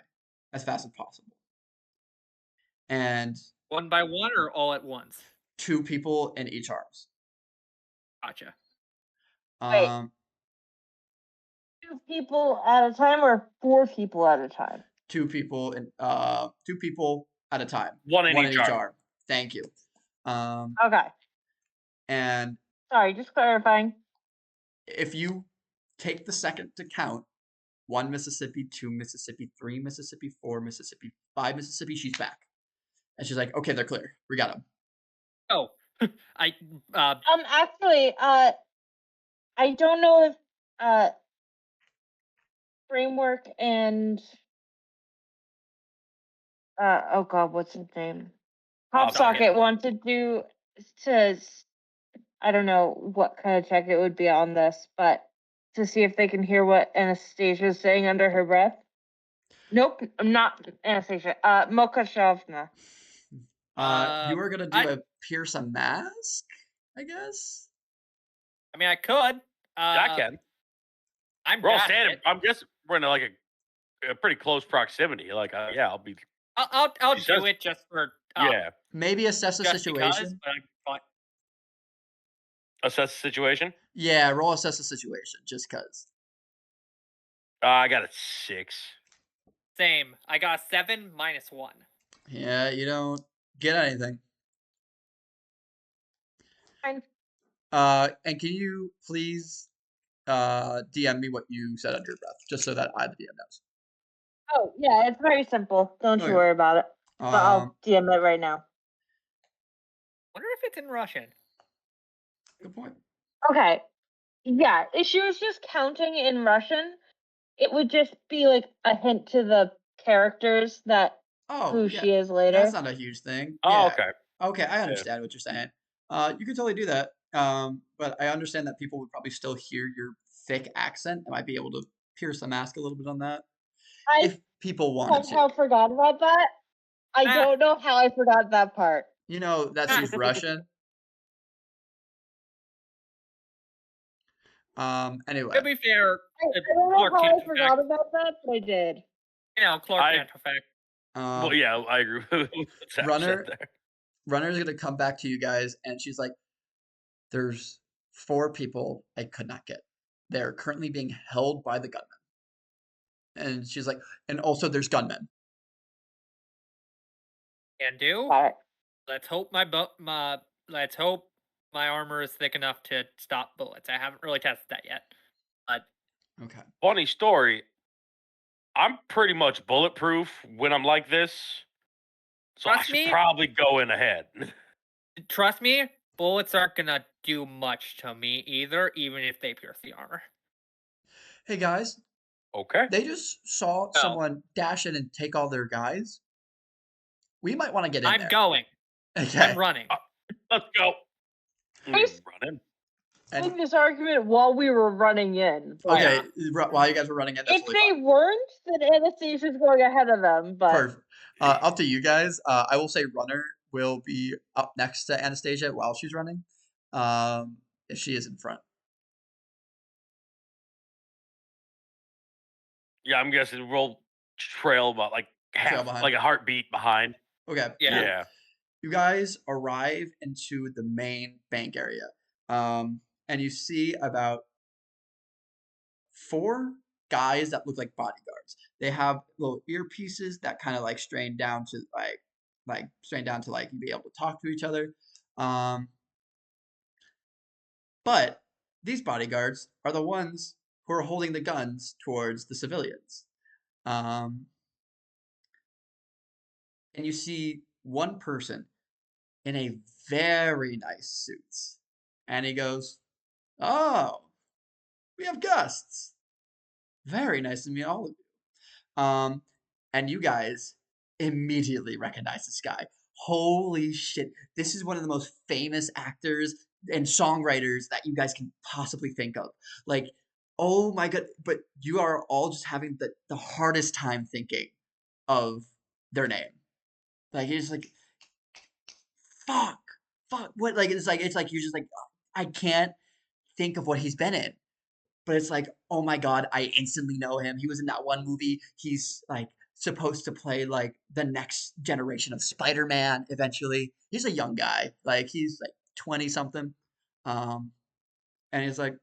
as fast as possible. And One by one or all at once? 2 people in each arms. Gotcha. Wait. Um, 2 people at a time or 4 people at a time? 2 people at a time. One in each arm. arm. Thank you. Okay. And Sorry, just clarifying. if you take the second to count, 1 Mississippi, 2 Mississippi, 3 Mississippi, 4 Mississippi, 5 Mississippi, she's back. And she's like, okay, they're clear. We got them. Oh, I Actually, I don't know if Framework and oh god, what's his name? Hopsocket. Hopsocket want to do I don't know what kind of check it would be on this, but to see if they can hear what Anastasia is saying under her breath. Nope, I'm not Anastasia. Mokashovna. You were gonna do I- a pierce a mask, I guess. I mean I could. Yeah, I can. I'm We're all bad at standing. it. I'm guessing we're in like a pretty close proximity. Like, yeah, I'll be. I'll She do says- it just for Yeah. Maybe assess the just situation. because, but I'm fine. Assess the situation. Yeah, roll assess the situation, just cause. I got a 6. Same. I got a 7 minus 1. Yeah, you don't get anything. Fine. And can you please DM me what you said under your breath, just so that I, the DM, knows. Oh yeah, it's very simple. Don't Okay. you worry about it. But I'll DM it right now. Wonder if it's in Russian. Good point. Okay. Yeah, if she was just counting in Russian, it would just be like a hint to the characters that Oh, who yeah, she is later. that's not a huge thing. Oh, Yeah. okay. Okay, I understand what you're saying. You can totally do that. But I understand that people would probably still hear your thick accent. I might be able to pierce the mask a little bit on that I if people wanted somehow to. forgot about that. I Ah. don't know how I forgot that part. You know that she's Russian. Anyway, To be fair, I don't know Clark how can't I affect- forgot about that, but I did. Clark I- can't affect. Well, yeah, I agree with what Zach Runner- said there. Runner's gonna come back to you guys, and she's like, "There's 4 people I could not get. They're currently being held by the gunmen." And she's like, "And also there's gunmen." Can do. Got it. Let's hope my armor is thick enough to stop bullets. I haven't really tested that yet. But Okay. Funny story. I'm pretty much bulletproof when I'm like this, so I Trust should me? probably go in ahead. trust me, bullets aren't gonna do much to me either, even if they pierce the armor. Hey guys, Okay. they just saw Oh. someone dash in and take all their guys. We might want to get in I'm there. going. Okay. I'm running. Let's go. Nice. Running. And having this argument while we were running in. But okay, while you guys were running in, that's if really fun. they weren't, then Anastasia's going ahead of them. But Perfect. Up to you guys. I will say runner will be up next to Anastasia while she's running. If she is in front. Yeah, I'm guessing we'll trail about like half, behind. like a heartbeat behind. Okay. Yeah. cool. Yeah. You guys arrive into the main bank area. And you see about 4 guys that look like bodyguards. They have little earpieces that kind of like strain down to like be able to talk to each other. But these bodyguards are the ones who are holding the guns towards the civilians. And you see one person in a very nice suit. And he goes, "Oh, we have guests. Very nice to meet all of you." And you guys immediately recognize this guy. Holy shit. This is one of the most famous actors and songwriters that you guys can possibly think of. Like, oh my god, but you are all just having the hardest time thinking of their name. Like it's like fuck, fuck. What like it's like you're just like I can't think of what he's been in. But it's like, oh my god, I instantly know him. He was in that one movie. He's like supposed to play like the next generation of Spider-Man eventually. He's a young guy. Like he's like 20 something. Um and he's like,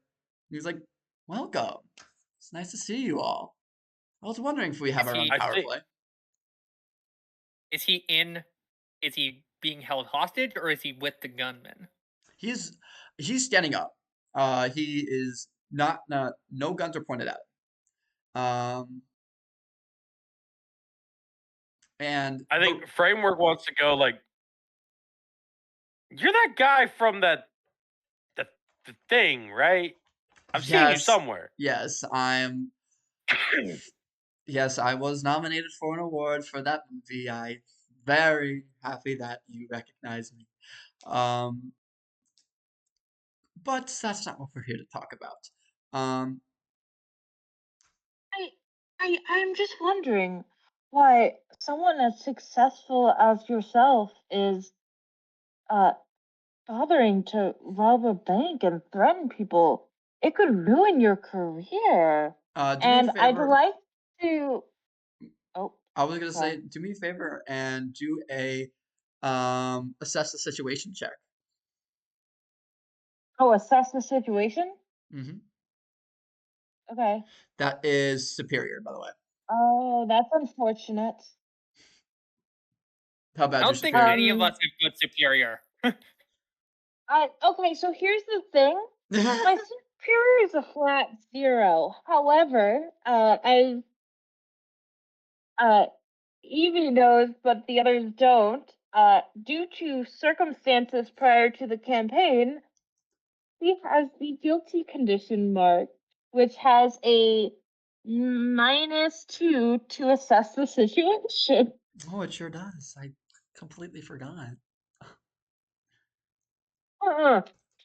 "Welcome. It's nice to see you all. I was wondering if we have Is our own he I power think play." is he in? Is he being held hostage or is he with the gunman? He's he's standing up. He is not no guns are pointed at him. And I think Framework wants to go like, you're that guy from the the thing, right? I've seen you yes, somewhere. yes, yes, I was nominated for an award for that movie. I'm very happy that you recognize me. Um, but that's not what we're here to talk about. Um, I, I'm just wondering why someone as successful as yourself is uh bothering to rob a bank and threaten people. It could ruin your career. do me a And I'd favor. like to. Oh, I was gonna say, sorry. do me a favor and do a assess the situation check. Oh, assess the situation. hmm Okay. That is superior, by the way. Oh, that's unfortunate. How I bad your don't think superior? any of us have good superior. Okay, so here's the thing. My superior is a flat 0. However, Evie knows, but the others don't. Due to circumstances prior to the campaign, he has the guilty condition mark, which has a -2 to assess the situation. Oh, it sure does. I completely forgot.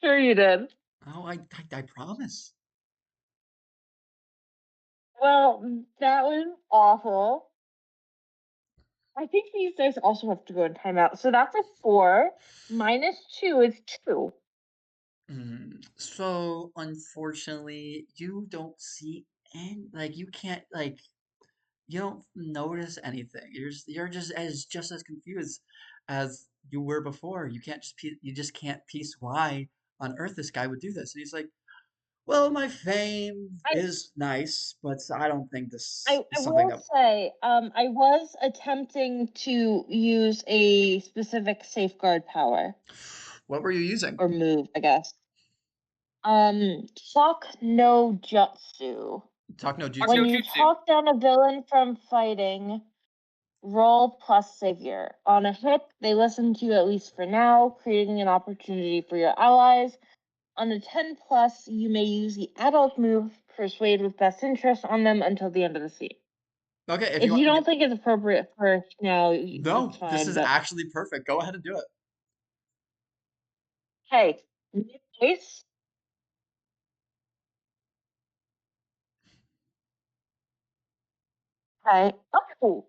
Sure you did. Oh, I promise. Well, that was awful. I think these guys also have to go in timeout. So that's a 4. -2 is 2. So unfortunately, you don't see any like you can't like you don't notice anything. You're just as confused as you were before. You just can't piece why on earth this guy would do this. And he's like, "Well, my fame I is nice, but I don't think this I is something will that." say, I was attempting to use a specific safeguard power What were you using? or move, I guess. Talk no jutsu. Talk no Talk jutsu. When no you jutsu. talk down a villain from fighting, roll plus savior. On a hit, they listen to you at least for now, creating an opportunity for your allies. On a 10 plus, you may use the adult move persuade with best interest on them until the end of the scene. Okay, if you If want, you don't think it's appropriate for now, no, it's this fine. is But actually perfect. Go ahead and do it. hey, new dice, Okay. Oh,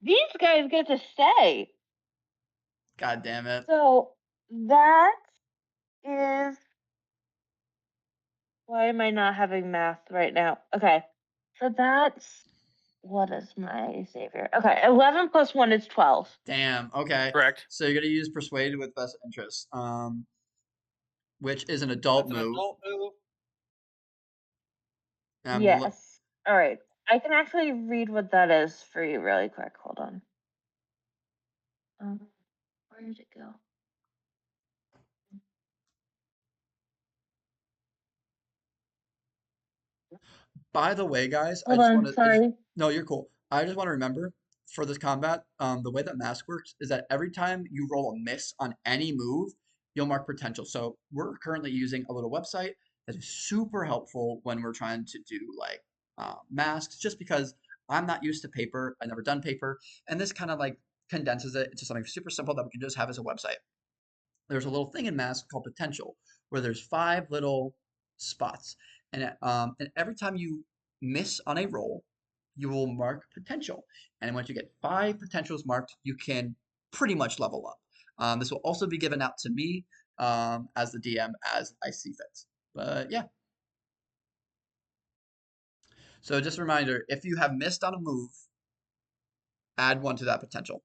these guys get to stay. God damn it. So that is. Why am I not having math right now? Okay. So that's. What is my savior? Okay. 11 plus 1 is 12. Damn. Okay. Correct. So you're gonna use persuade with best interest, which is an adult That's an move. adult move. Yes. All right. I can actually read what that is for you really quick. Hold on. Where did it go? By the way, guys, I Hold just on. want to. Sorry. No, you're cool. I just want to remember for this combat, the way that mask works is that every time you roll a miss on any move, you'll mark potential. So we're currently using a little website that is super helpful when we're trying to do like masks, just because I'm not used to paper. I've never done paper, and this kind of like condenses it into something super simple that we can just have as a website. There's a little thing in mask called potential where there's 5 little spots, and every time you miss on a roll, you will mark potential. And once you get 5 potentials marked, you can pretty much level up. This will also be given out to me as the DM as I see fit. But yeah. So just a reminder, if you have missed on a move, add 1 to that potential.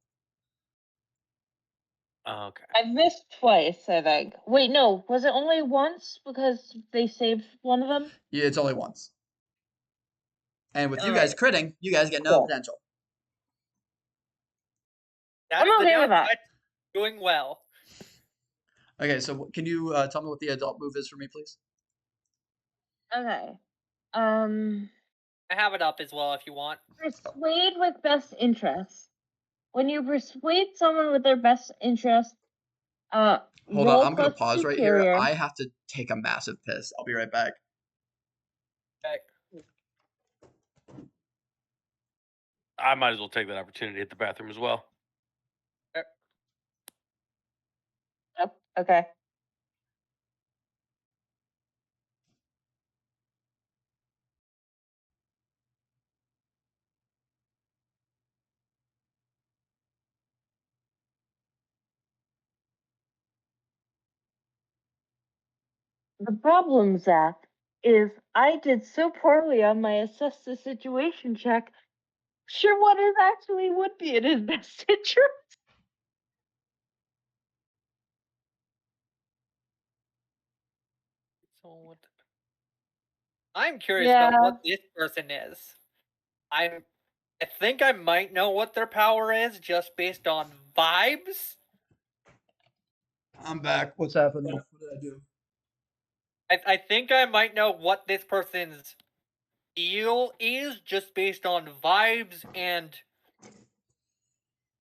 Okay. I've missed twice, I think. Wait, no. Was it only once because they saved one of them? Yeah, it's only once. And with you All guys right. critting, you guys get no Cool. potential. That's I'm the okay with that. downside. Doing well. Okay, so can you tell me what the adult move is for me, please? Okay. I have it up as well if you want. Persuade with best interest. When you persuade someone with their best interest, Hold on, roll I'm gonna plus pause right here. superior. I have to take a massive piss. I'll be right back. Okay. I might as well take that opportunity to hit the bathroom as well. Oh, okay. The problem, Zach, is I did so poorly on my assess the situation check. Sure, what is actually would be in his best interest? So I'm curious Yeah. about what this person is. I think I might know what their power is just based on vibes. I'm back. What's happening? What did I do? I think I might know what this person's deal is just based on vibes and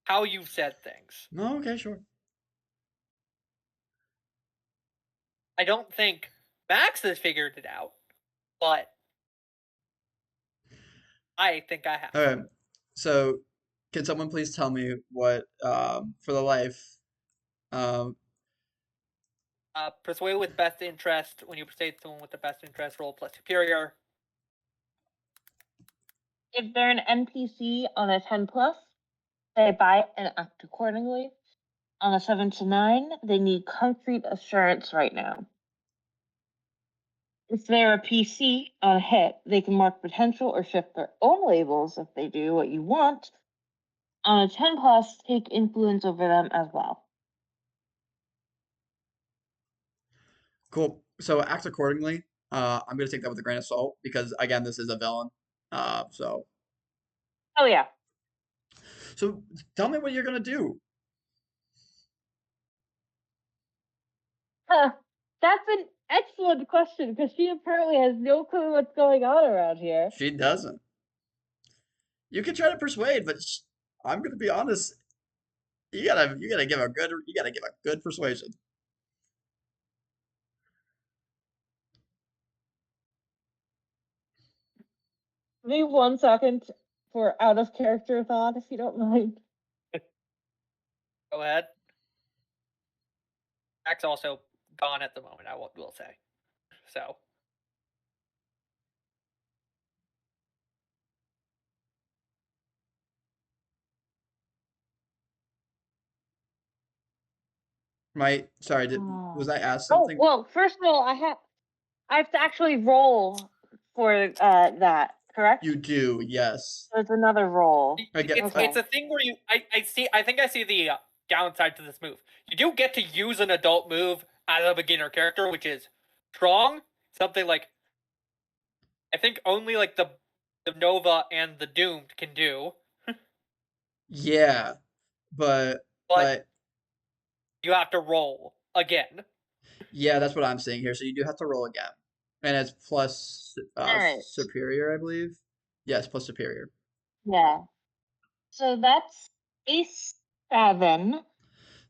how you've said things. No, okay, sure. I don't think Max has figured it out, but I think I have. Okay, so can someone please tell me what, for the life, um, Persuade with best interest. When you persuade someone with the best interest, roll plus superior. If they're an NPC on a 10 plus, they buy and act accordingly. On a 7 to 9, they need concrete assurance right now. If they're a PC on a hit, they can mark potential or shift their own labels if they do what you want. On a 10 plus, take influence over them as well. cool. So act accordingly. I'm gonna take that with a grain of salt because again, this is a villain. So Oh, yeah. so tell me what you're gonna do. Huh. That's an excellent question because she apparently has no clue what's going on around here. She doesn't. You can try to persuade, but I'm gonna be honest. You gotta give a good persuasion. Maybe 1 second for out of character thought, if you don't mind. Go ahead. Max also gone at the moment. I will say. So Sorry, was I asked Oh something? well, first of all, I have to actually roll for that, correct? You do, yes. So it's another roll. It's a thing where I think I see the downside to this move. You do get to use an adult move as a beginner character, which is strong. Something like I think only like the Nova and the Doomed can do. Yeah, but But you have to roll again. yeah, that's what I'm saying here. So you do have to roll again, and it's plus Alright. superior, I believe. Yes, plus superior. Yeah. So that's a 7.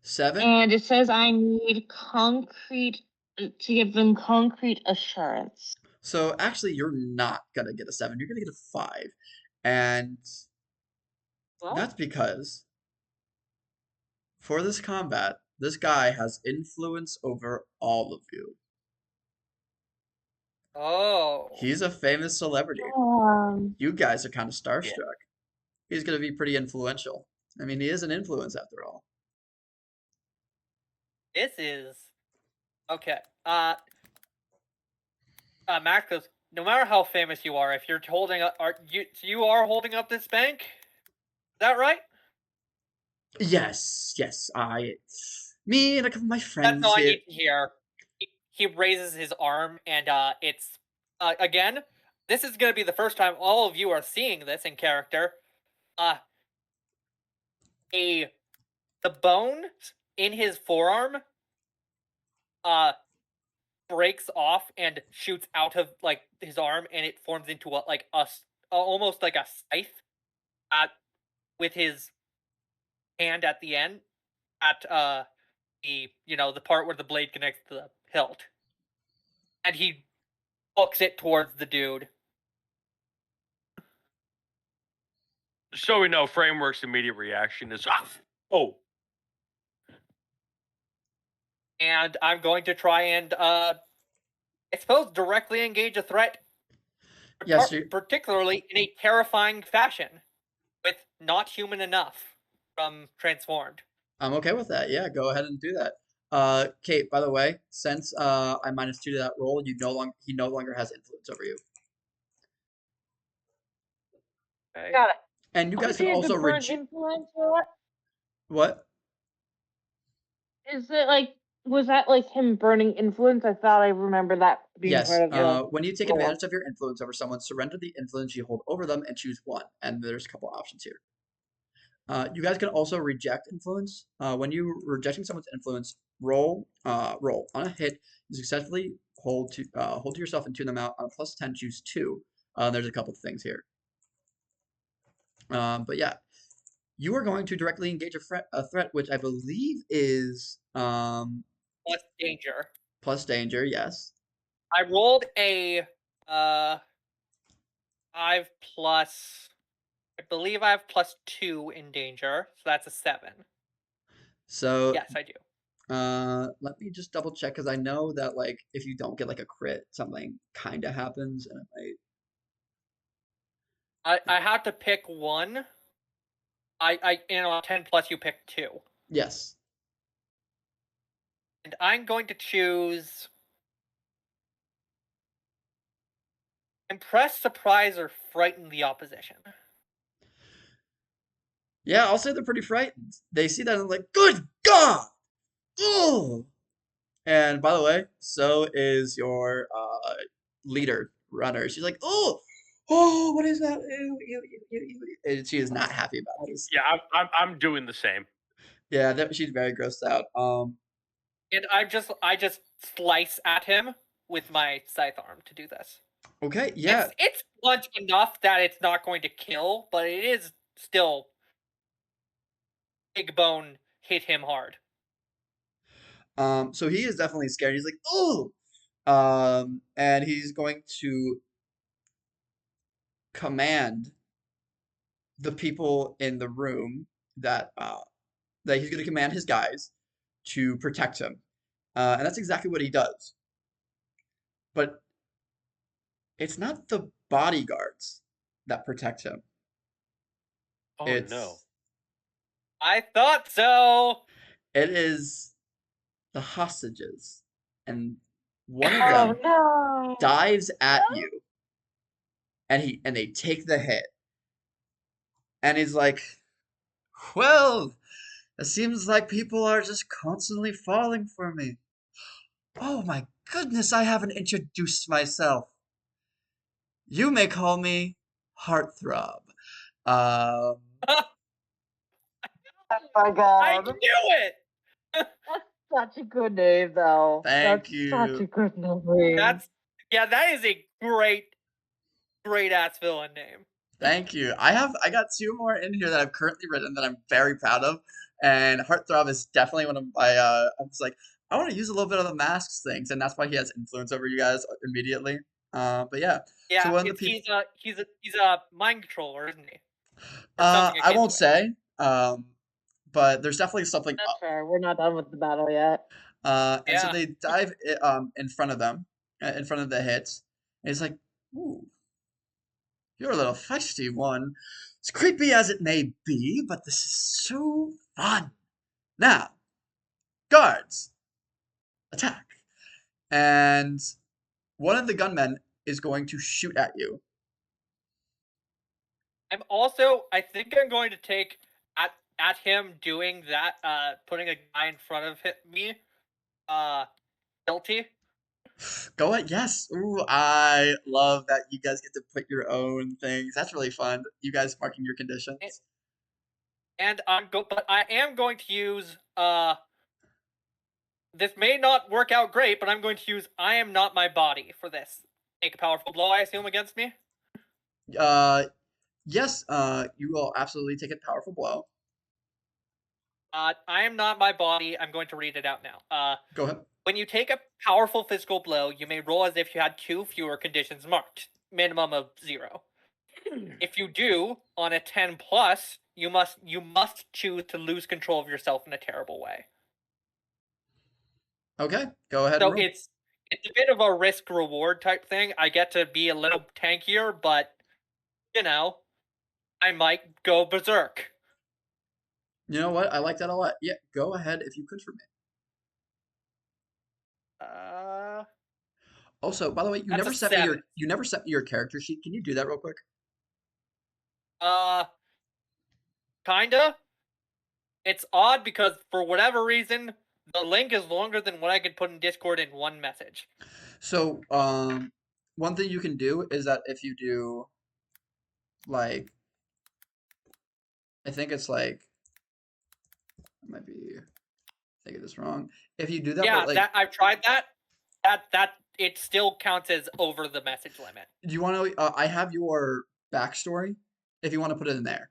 7. And it says I need concrete to give them concrete assurance. So actually, you're not gonna get a 7. You're gonna get a 5, and What? that's because for this combat, this guy has influence over all of you. Oh. He's a famous celebrity. You guys are kind of starstruck. He's gonna be pretty influential. I mean, he is an influence after all. This is okay. Max goes. No matter how famous you are, if you're holding up, you are holding up this bank? Is that right? Yes, me and a couple of my That's friends all I here. need to hear. He raises his arm, and it's again. This is going to be the first time all of you are seeing this in character. The bone in his forearm, breaks off and shoots out of like his arm, and it forms into almost like a scythe, with his hand at the end, at the part where the blade connects to the hilt, and he hooks it towards the dude. So we know Framework's immediate reaction is, oh. And I'm going to try and, I suppose, directly engage a threat, Yes, particularly in a terrifying fashion, with not human enough from Transformed. I'm okay with that. Yeah, go ahead and do that. Kate, by the way, since I -2 to that roll, he no longer has influence over you. Okay. Got it. And you guys can See also the burnt influence or what? What? Is it like was that like him burning influence? I thought I remember that being Yes. part of the When you take roll. advantage of your influence over someone, surrender the influence you hold over them and choose one. And there's a couple options here. You guys can also reject influence. When you're rejecting someone's influence, roll on a hit. You successfully hold to yourself and tune them out. On a +10, choose 2. There's a couple of things here. But yeah, you are going to directly engage a threat, which I believe is Plus danger. plus danger. Yes. I rolled a 5 plus. I believe I have +2 in danger, so that's a 7. So Yes, I do. let me just double check because I know that like if you don't get like a crit, something kind of happens, and it might. I have to pick one. On 10 plus you pick 2. Yes. And I'm going to choose impress, surprise, or frighten the opposition. Yeah, I'll say they're pretty frightened. They see that and they're like, good God! Oh! And by the way, so is your leader runner. She's like, oh, what is that? And she is not happy about this. Yeah, I'm doing the same. Yeah, she's very grossed out. And I just slice at him with my scythe arm to do this. Okay, yeah. It's blunt enough that it's not going to kill, but it is still big bone hit him hard. So he is definitely scared. He's like, oh, and he's going to command the people in the room that he's going to command his guys to protect him, and that's exactly what he does. But it's not the bodyguards that protect him. Oh no. I thought so. It is the hostages, and one of Oh them no! dives at you, and they take the hit, and he's like, "Well, it seems like people are just constantly falling for me. Oh my goodness, I haven't introduced myself. You may call me Heartthrob. Um, Oh my I god. knew it. That's such a good name, though. thank That's such a you, good name. That's yeah. That is a great ass villain name. thank you. I got two more in here that I've currently written that I'm very proud of, and Heartthrob is definitely one of my. I was like, I want to use a little bit of the masks things, and that's why he has influence over you guys immediately. But yeah, so Yeah, one of the it's people. he's a mind controller, isn't he? Or something I akin won't to it. say, but there's definitely something That's up. fair. We're not done with the battle yet. And so Yeah. they dive in front of them, in front of the hits. And it's like, ooh, you're a little feisty one. As creepy as it may be, but this is so fun. Now, guards, attack. And one of the gunmen is going to shoot at you. I think I'm going to take at him doing that, putting a guy in front of me, guilty. Go ahead. Yes. Ooh, I love that you guys get to put your own things. That's really fun. You guys marking your conditions. And but I am going to use this may not work out great, but I'm going to use I am not my body for this. Take a powerful blow, I assume, against me. Uh, yes. You will absolutely take a powerful blow. I am not my body. I'm going to read it out now. Go ahead. When you take a powerful physical blow, you may roll as if you had 2 fewer conditions marked, minimum of 0. If you do, on a 10 plus, you must choose to lose control of yourself in a terrible way. Okay. Go ahead and So roll. it's a bit of a risk reward type thing. I get to be a little tankier, but you know, I might go berserk. You know what? I like that a lot. Yeah, go ahead if you could for me. Also, by the way, That's a 7. you never sent me your character sheet. Can you do that real quick? Kinda. It's odd because for whatever reason, the link is longer than what I could put in Discord in one message. So, one thing you can do is that if you do, like, I think it's like, I might be thinking this wrong. If you do that, Yeah, but like, that I've tried that. That it still counts as over the message limit. do you want to? I have your backstory. If you want to put it in there.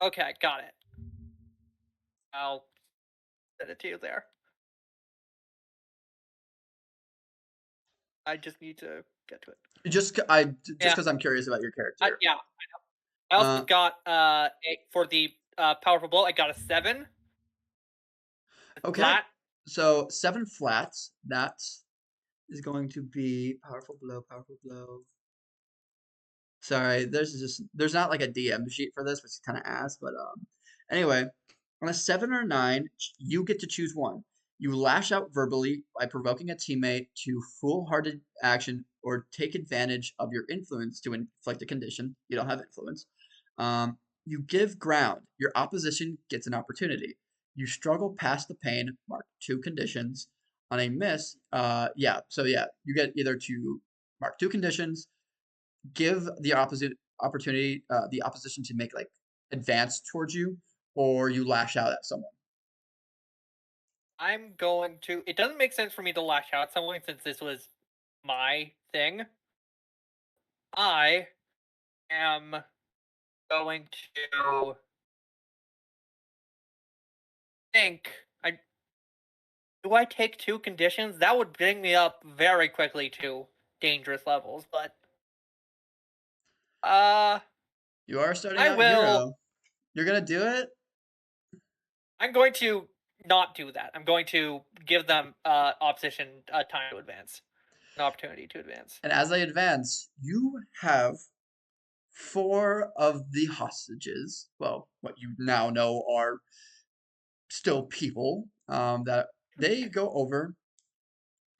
Okay, got it. I'll send it to you there. I just need to get to it. Just Yeah. because I'm curious about your character. Yeah, I know. I also got for the powerful blow. I got a 7. Okay. Flat. So 7 flats. That is going to be powerful blow, powerful blow. Sorry, there's not like a DM sheet for this, which is kind of ass, but anyway, on a 7 or 9, you get to choose one. You lash out verbally by provoking a teammate to foolhardy action or take advantage of your influence to inflict a condition. You don't have influence. You give ground. Your opposition gets an opportunity. You struggle past the pain. Mark 2 conditions. On a miss, yeah. So yeah, you get either to mark 2 conditions, give the the opposition to make like advance towards you, or you lash out at someone. I'm going to. It doesn't make sense for me to lash out at someone since this was my thing. I am going to think. Do I take 2 conditions? That would bring me up very quickly to dangerous levels, but You are starting I out will. hero. You're gonna do it, I'm going to not do that. I'm going to give them opposition time to advance, an opportunity to advance. and as I advance, you have 4 of the hostages. Well, what you now know are still people that they go over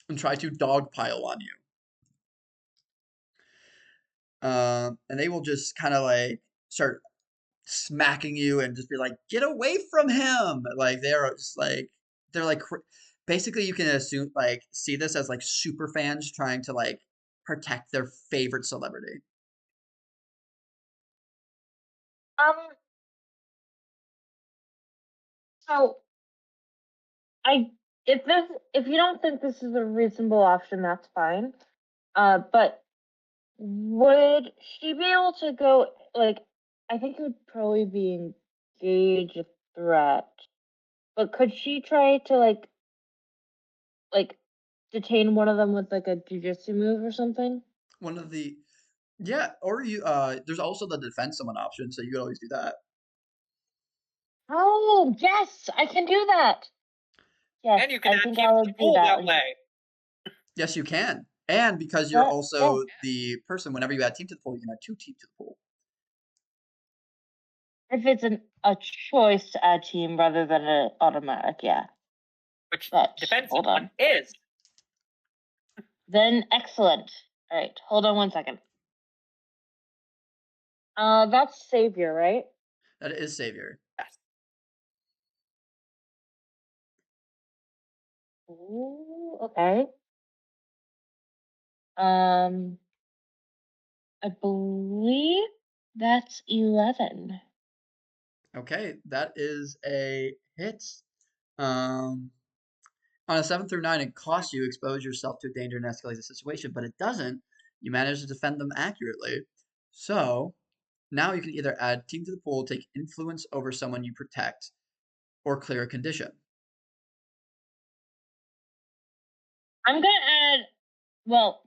and try to dogpile on you. And they will just kind of like start smacking you and just be like, "Get away from him!" Like they're just like they're like basically you can assume like see this as like super fans trying to like protect their favorite celebrity. Um, so I if you don't think this is a reasonable option, that's fine. But would she be able to go like I think it would probably be engage a threat. But could she try to like detain one of them with like a jujitsu move or something? One of the yeah, or you there's also the defend someone option, so you could always do that. Oh yes, I can do that. Yes, And you can I add think team to I'll the do pool that that one. way. Yes, you can. And because you're Yeah, yeah. also the person, whenever you add team to the pool, you can add 2 teams to the pool. If it's a choice to add team rather than an automatic, yeah. Which But depends hold on on. is. Then excellent. All right, hold on one second. That's Savior, right? That is Savior. Yes. Ooh, okay. Um, I believe that's 11. Okay, that is a hit. Um, on a 7 through 9, it costs you expose yourself to danger and escalate the situation, but it doesn't. You manage to defend them accurately. So now you can either add team to the pool, take influence over someone you protect, or clear a condition. I'm gonna add, well,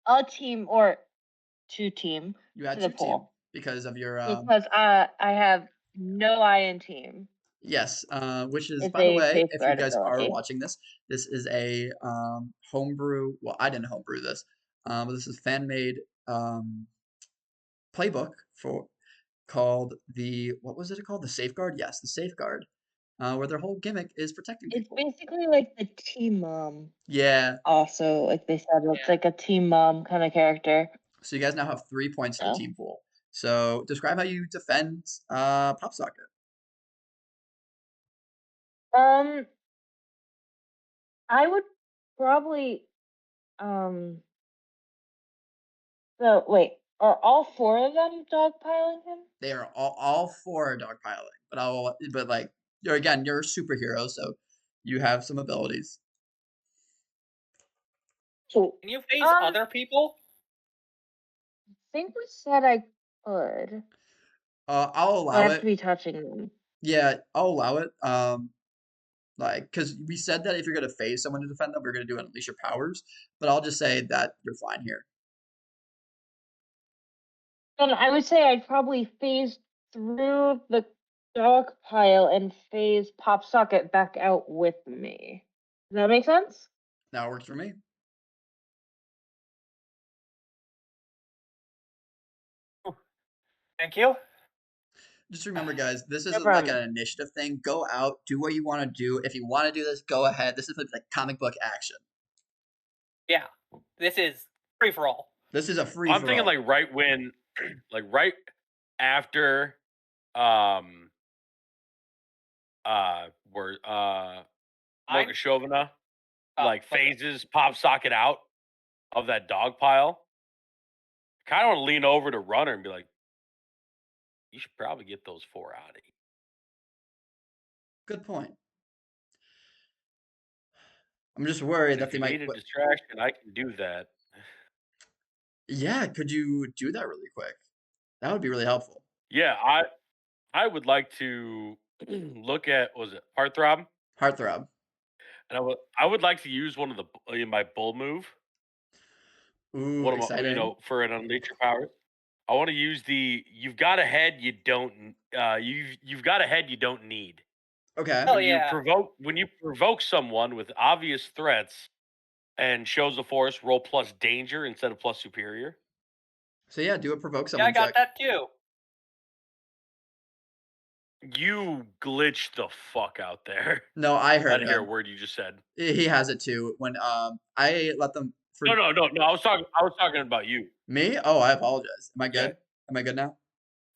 a team or 2 team You to add the 2 team pool because of your because I have no eye in team. yes, which is It's by the a way, if you safeguard guys are ability. watching this, this is a homebrew. Well, I didn't homebrew this. But this is fan made playbook for called the what was it called? The Safeguard? Yes, the Safeguard. Where their whole gimmick is protecting It's people. basically like the team mom. Yeah. Also, like they said, it's like a team mom kind of character. So you guys now have 3 points to the So, team pool. So describe how you defend Pop Socket. um, I would probably, um, so wait, are all 4 of them dogpiling him? They are all 4 dogpiling, but like you're you're a superhero, so you have some abilities. So, Can you phase I other people? think we said I could. I'll So I allow have to it. be touching them. Yeah, I'll allow it. Like, because we said that if you're gonna phase someone to defend them, we're gonna do it unleash your powers. But I'll just say that you're fine here. Then I would say I'd probably phase through the dog pile and phase Pop Socket back out with me. Does that make sense? Now it works for me. Thank you. Just remember, guys, this No isn't like an problem. initiative thing. Go out, do what you want to do. If you want to do this, go ahead. This is like comic book action. Yeah. This is free for all. This is a free I'm for thinking all. like right when, like right after, um, where Mine? Mogashovina Oh, like okay. phases Pop Socket out of that dog pile. Kind of want to lean over to Runner and be like, you should probably get those 4 out of here. Good point. I'm just worried And that if they you might. need a distraction, I can do that. Yeah, could you do that really quick? That would be really helpful. Yeah, I would like to look at was it Heartthrob, Heartthrob. and I would like to use one of the in my bull move. Ooh, One of my exciting. for an unleash your powers. I want to use the you've got a head you don't you've got a head you don't need. Okay. Hell yeah. When you provoke someone with obvious threats and shows a force, roll plus danger instead of plus superior. So yeah, do a provoke Yeah, I someone got check. that too. You glitched the fuck out there. No, I I heard didn't hear a him. word you just said. He has it too. When I let them No, for no, no, no. I was talking about you. me. Oh, I apologize. Am I Yeah, good? Am I good now?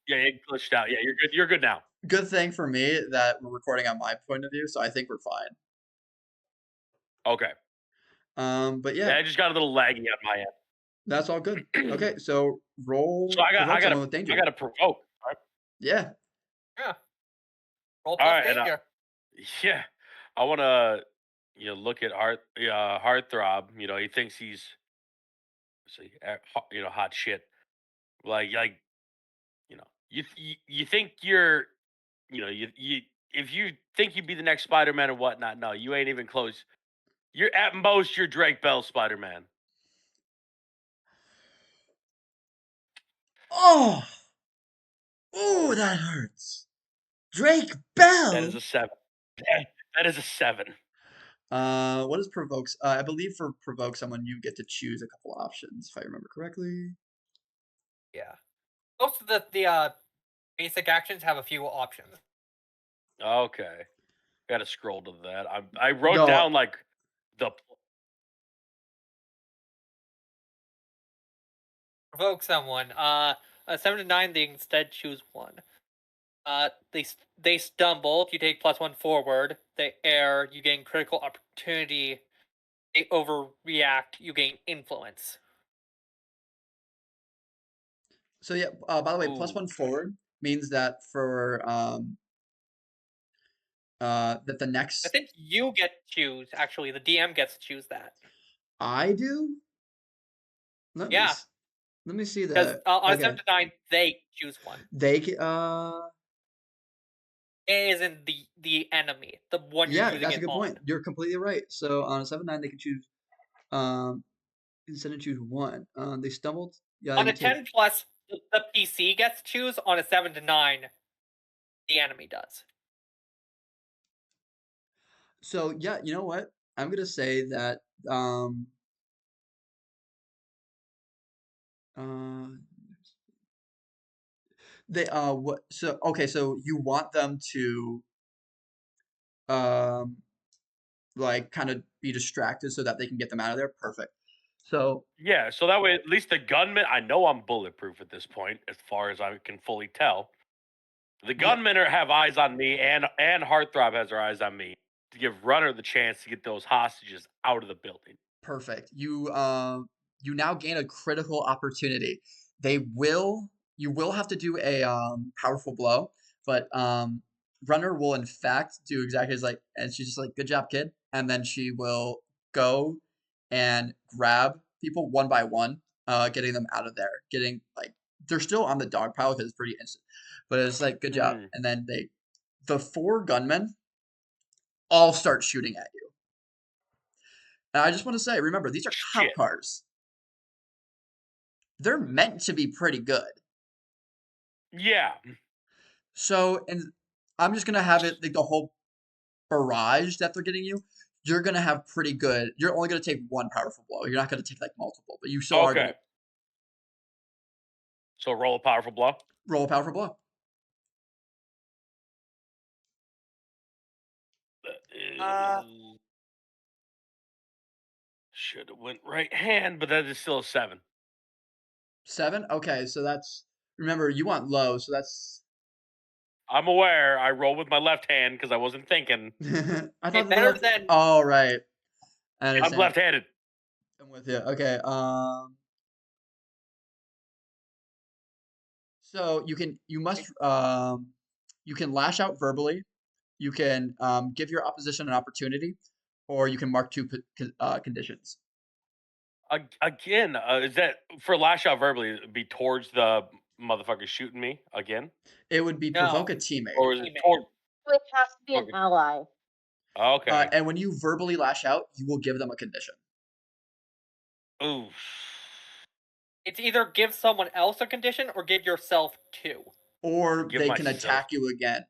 yeah, it glitched out. Yeah, you're good. You're good now. Good thing for me that we're recording on my point of view, so I think we're fine. Okay. But Yeah, yeah, I just got a little laggy on my that's all good. end. Okay, so So roll provoke someone with I danger. gotta provoke. Right? Yeah. Yeah. Roll All plus right, and danger. yeah, I wanna look at Heartthrob. He thinks he's hot shit. Like you think you if you think you'd be the next Spider-Man and whatnot, no, you ain't even close. You're at most you're Drake Bell Spider-Man. Oh, oh, that hurts. Drake That is Bell. a 7. That is a 7. What is provokes? I believe for provoke someone, you get to choose a couple options, if I remember correctly. Yeah. Most of the basic actions have a few options. Okay. Gotta scroll to that. I wrote No, down like the Provoke someone. A 7 to 9, they instead choose 1. They stumble, you take +1 forward. They err, you gain critical opportunity. They overreact, you gain influence. so yeah. By the way, ooh. +1 forward means that for that the I next think you get to choose. Actually, the DM gets to choose that. I do. Let me Yeah, s- let me see because that. on a 7 Okay, to 9, they choose 1. they. A is in the enemy, the one you're Yeah, using that's a it good on. point. You're completely right. So on a 7-9, they can choose instead of choose one. They stumbled. Yeah, On you a take. 10 plus, the PC gets to choose. On a 7 to 9, the enemy does. So yeah, you know what? I'm gonna say that uh they what so okay, so you want them to um like kind of be distracted so that they can get them out of there. Perfect. So Yeah, so that way at least the gunman I know I'm bulletproof at this point, as far as I can fully tell. The yeah, gunmen have eyes on me, and Heartthrob has her eyes on me to give Runner the chance to get those hostages out of the building. perfect. You now gain a critical opportunity. They will you will have to do a powerful blow, but Runner will in fact do exactly as like and she's just like, good job, kid. And then she will go and grab people one by one, getting them out of there. Getting like they're still on the dog pile because it's pretty instant. But it's like good job. Mm, And then the 4 gunmen all start shooting at you. And I just want to say, remember, these are cop shit. cars. They're meant to be pretty good. Yeah. So, and I'm just gonna have it like the whole barrage that they're getting you. You're gonna have pretty good. You're only gonna take one powerful blow. You're not gonna take like multiple, but you still are Okay. gonna So roll a powerful blow. roll a powerful blow. Uh, Should have went right hand, but that is still a 7. 7. Okay, so that's remember you want low, so that's. I'm aware. I roll with my left hand because I wasn't thinking. I okay, thought the better left. than Oh right, I I'm understand. left-handed. I'm with you. Okay. So you can lash out verbally. You can give your opposition an opportunity, or you can mark conditions. Again, is that for lash out verbally? It'd be towards the motherfucker shooting me again, It would be provoke no a teammate. or is it teammate. toward? It has to be an Okay. ally. Okay. And when you verbally lash out, you will give them a condition. Ooh. It's either give someone else a condition or give yourself 2. Or Give they can myself. attack you again.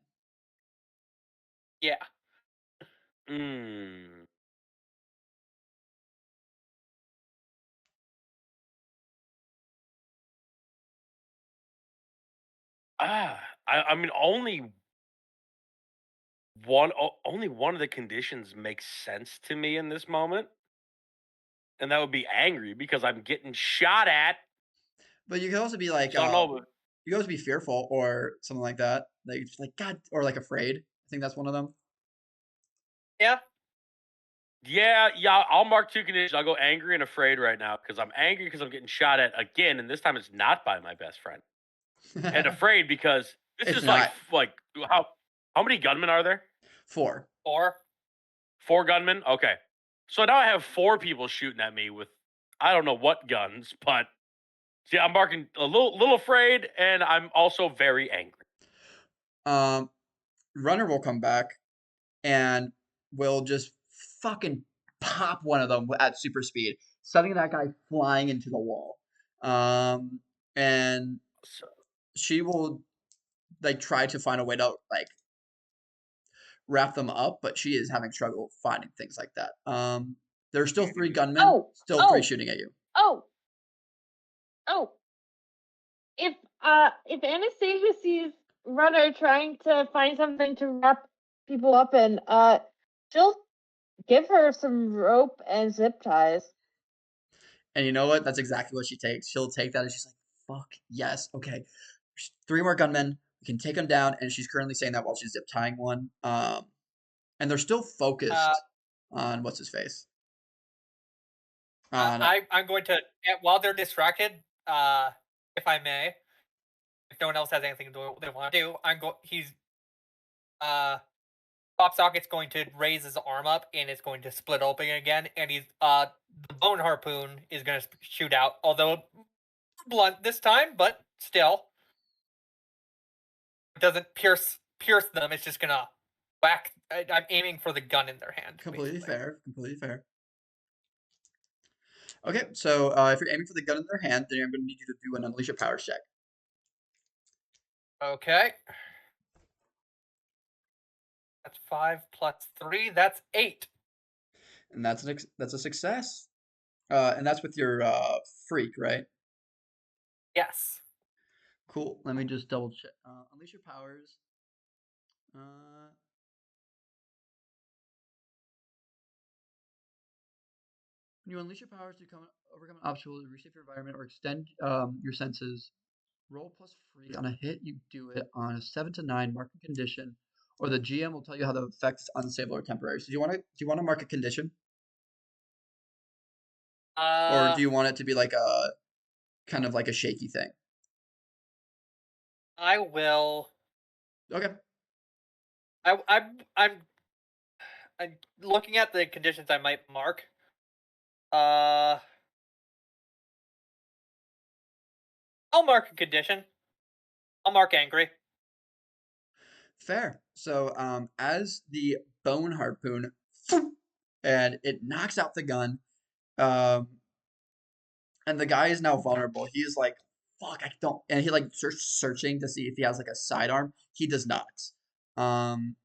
Yeah. Mm. Ah, I mean, only only one of the conditions makes sense to me in this moment, and that would be angry because I'm getting shot at. But you could also be like, So I know, you could also be fearful or something like that. Like God, or like afraid. I think that's one of them. Yeah. yeah, I'll mark 2 conditions. I'll go angry and afraid right now because I'm angry because I'm getting shot at again, and this time it's not by my best friend. And afraid because this It's is like not. how many gunmen are there? 4. Or 4 gunmen? Okay. So now I have 4 people shooting at me with I don't know what guns, but see, I'm marking a little afraid, and I'm also very angry. Um, Runner will come back and will just fucking pop one of them at super speed, sending that guy flying into the wall. And So, she will like try to find a way to like wrap them up, but she is having trouble finding things like that. There are still 3 gunmen, Oh, still 3 oh, shooting at you. oh, oh. If Anastasia sees Runner trying to find something to wrap people up in, she'll give her some rope and zip ties. And you know what? That's exactly what she takes. She'll take that and she's like, fuck, yes, okay. There's 3 more gunmen. We can take them down. And she's currently saying that while she's zip tying one. And they're still focused on what's his face. On I'm going to, while they're distracted, if I may, if no one else has anything they want to do, he's Pop Socket's going to raise his arm up and it's going to split open again, and the bone harpoon is going to shoot out, although blunt this time, but still, it doesn't pierce them. It's just gonna whack. I'm aiming for the gun in their hand. completely basically. fair. Completely fair. Okay, so if you're aiming for the gun in their hand, then I'm going to need you to do an Unleash Your Powers check. Okay. That's 5 plus 3. That's 8. And that's a success. And that's with your freak, right? Yes. Cool. Let me just double check. Unleash Your Powers. Uh, when you unleash your powers to overcome an obstacle, reshape your environment, or extend your senses, roll plus freak on a hit. You do it on a 7 to 9 market condition, or the GM will tell you how the effect is unstable or temporary. So do you want to mark a condition, or do you want it to be like a kind of like a shaky thing? I will. Okay. I'm looking at the conditions I might mark. I'll mark a condition. I'll mark angry. Fair. So as the bone harpoon, and it knocks out the gun, um, and the guy is now vulnerable. He is like, fuck, I don't, and he like searching to see if he has like a sidearm. He does not. Um,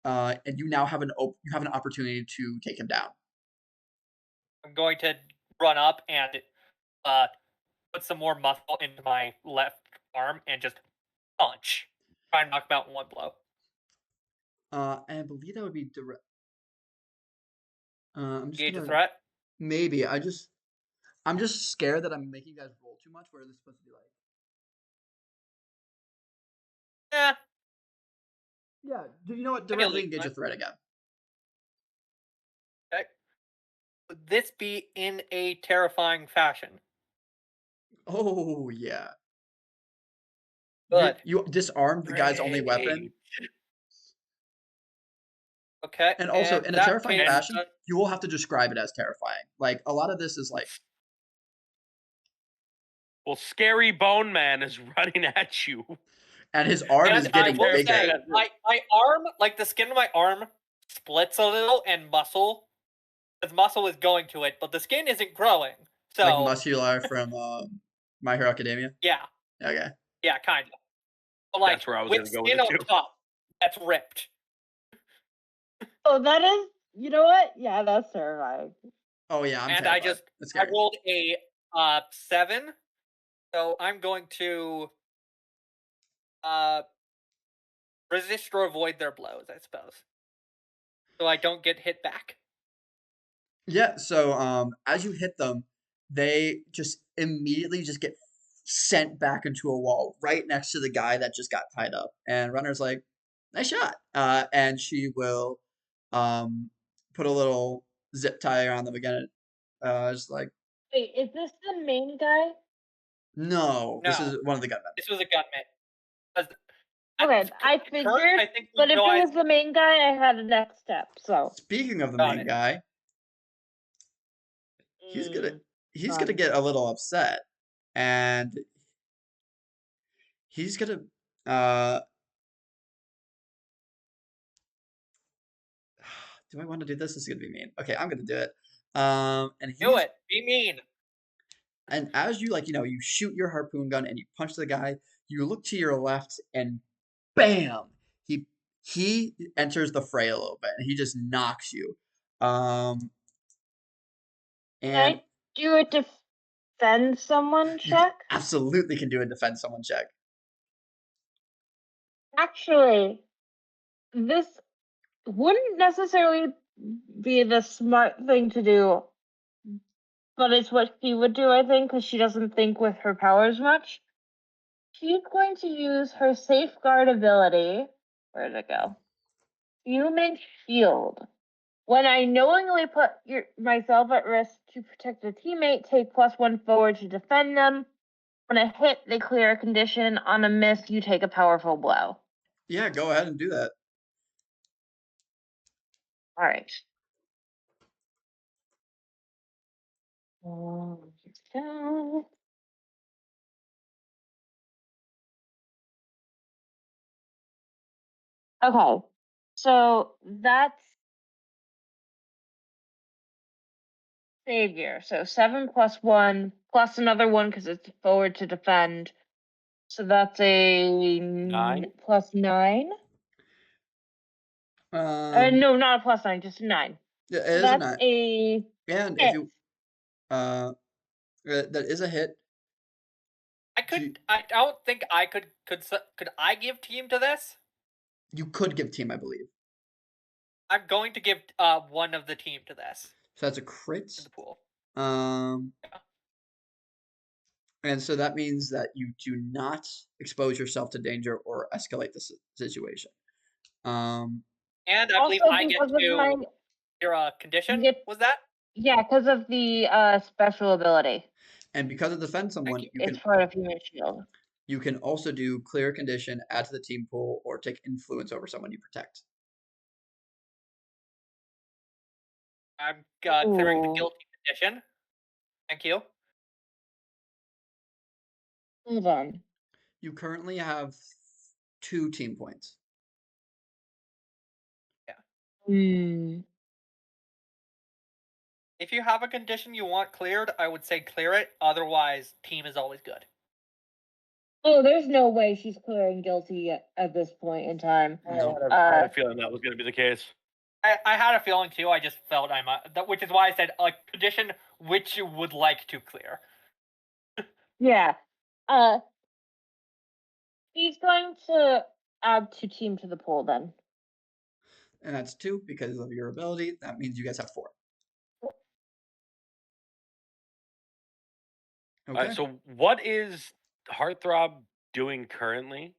and you now have you have an opportunity to take him down. I'm going to run up and put some more muscle into my left arm and just punch. Try and knock him out in one blow. And I believe that would be direct. I'm just Gauge a gonna threat. maybe. I'm just scared that I'm making you guys roll too much. Where this is supposed to be like. Yeah. Yeah. You know what? I can Directly leave engage a that. threat again. Okay. Would this be in a terrifying fashion? Oh yeah. Good. You disarmed the guy's only Great. weapon. Okay. And also, in a that terrifying case, fashion, you will have to describe it as terrifying. Like, a lot of this is like, Well, Scary Bone Man is running at you. and his arm is and I getting will bigger. say, my arm, like the skin of my arm, splits a little, and muscle, because muscle is going to it, but the skin isn't growing. So Like Muscular from My Hero Academia? yeah, Okay. yeah, kind of. But like That's where I was with going to go with skin it on too. top, that's ripped. Oh, that is. You know what? Yeah, that's terrifying. Oh, yeah, I'm And terrified. That's I scary. rolled a 7, so I'm going to resist or avoid their blows, I suppose. So I don't get hit back. Yeah, so as you hit them, they just immediately just get sent back into a wall right next to the guy that just got tied up. And Runner's like, nice shot. And she will um put a little zip tie around them again. Just like, Wait, is this the main guy? no, this No. is one of the gunmen. This was a gunman. 'Cause Okay, I Kurt, figured, I think we but if it realized was the main guy, I had a next step. So Speaking of the Got main it. guy, he's gonna mm, he's gonna fun. get a little upset, and he's gonna uh do I want to do this? This is gonna be mean. Okay, I'm gonna do it. And do he's it. Be mean. and as you like, you shoot your harpoon gun and you punch the guy, you look to your left and bam, he enters the fray a little bit and he just knocks you. Um, Can and I do a defend someone you check? absolutely can do a defend someone check. Actually, this wouldn't necessarily be the smart thing to do, but it's what she would do, I think, because she doesn't think with her powers much. She's going to use her safeguard ability. Where'd it go? Human shield. When I knowingly put myself at risk to protect a teammate, take +1 forward to defend them. On a hit, they clear a condition. On a miss, you take a powerful blow. Yeah, go ahead and do that. All right. Okay, so that's savior. So 7 +1 plus another 1 because it's forward to defend. So that's a 9. +9. Um, No, not a +9, just a 9. yeah, it So is a that's 9. a And if hit. you that is a hit. I don't think I could I give team to this? You could give team, I believe. I'm going to give one of the team to this So that's a crit. in the pool. Um, Yeah. and so that means that you do not expose yourself to danger or escalate the situation. And I believe Also I get because of my to your condition. get Was that? yeah, because of the special ability. And because of defend Thank someone, you. you It's can part of human shield. you can also do clear condition, add to the team pool, or take influence over someone you protect. I'm clearing the Ooh. guilty condition. Thank you. Hold on. You currently have 2 team points. Hmm. If you have a condition you want cleared, I would say clear it. Otherwise, team is always good. Oh, there's no way she's clearing guilty at this point in time. No. I had a feeling that was going to be the case. I had a feeling too. I just felt I might, which is why I said a condition which you would like to clear. Yeah. He's going to add 2 team to the pool then. And that's 2 because of your ability. That means you guys have 4. All Okay. right, so what is Heartthrob doing currently?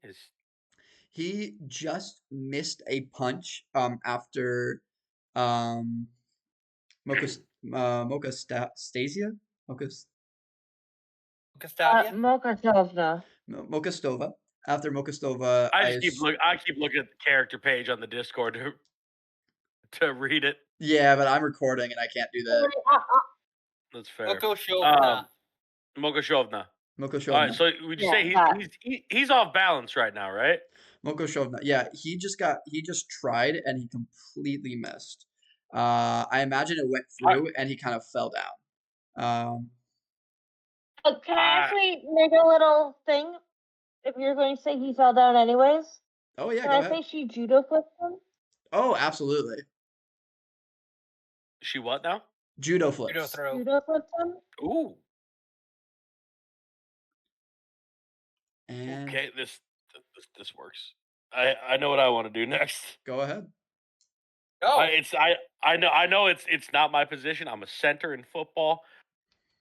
He just missed a punch after Mocha Stasia? Gustavia? Mokasovna. Mocha Stova. After Mocha Stova, I keep looking at the character page on the Discord to read it. yeah, but I'm recording and I can't do that. That's fair. Oko Shovna. Mokoshovna. Mocha All right, Shovna. so would you say Yeah, he's off balance right now, right? Mocha Shovna. Yeah, he just tried and he completely missed. I imagine it went through and he kind of fell down. Can I actually make a little thing? If you're going to say he fell down anyways, Oh yeah, can go I ahead. say she judo flipped him? Oh, absolutely. She what now? Judo Judo flips. throw. Judo flipped him? Ooh. And Okay, this works. I know what I want to do next. Go ahead. Go. I know it's not my position. I'm a center in football,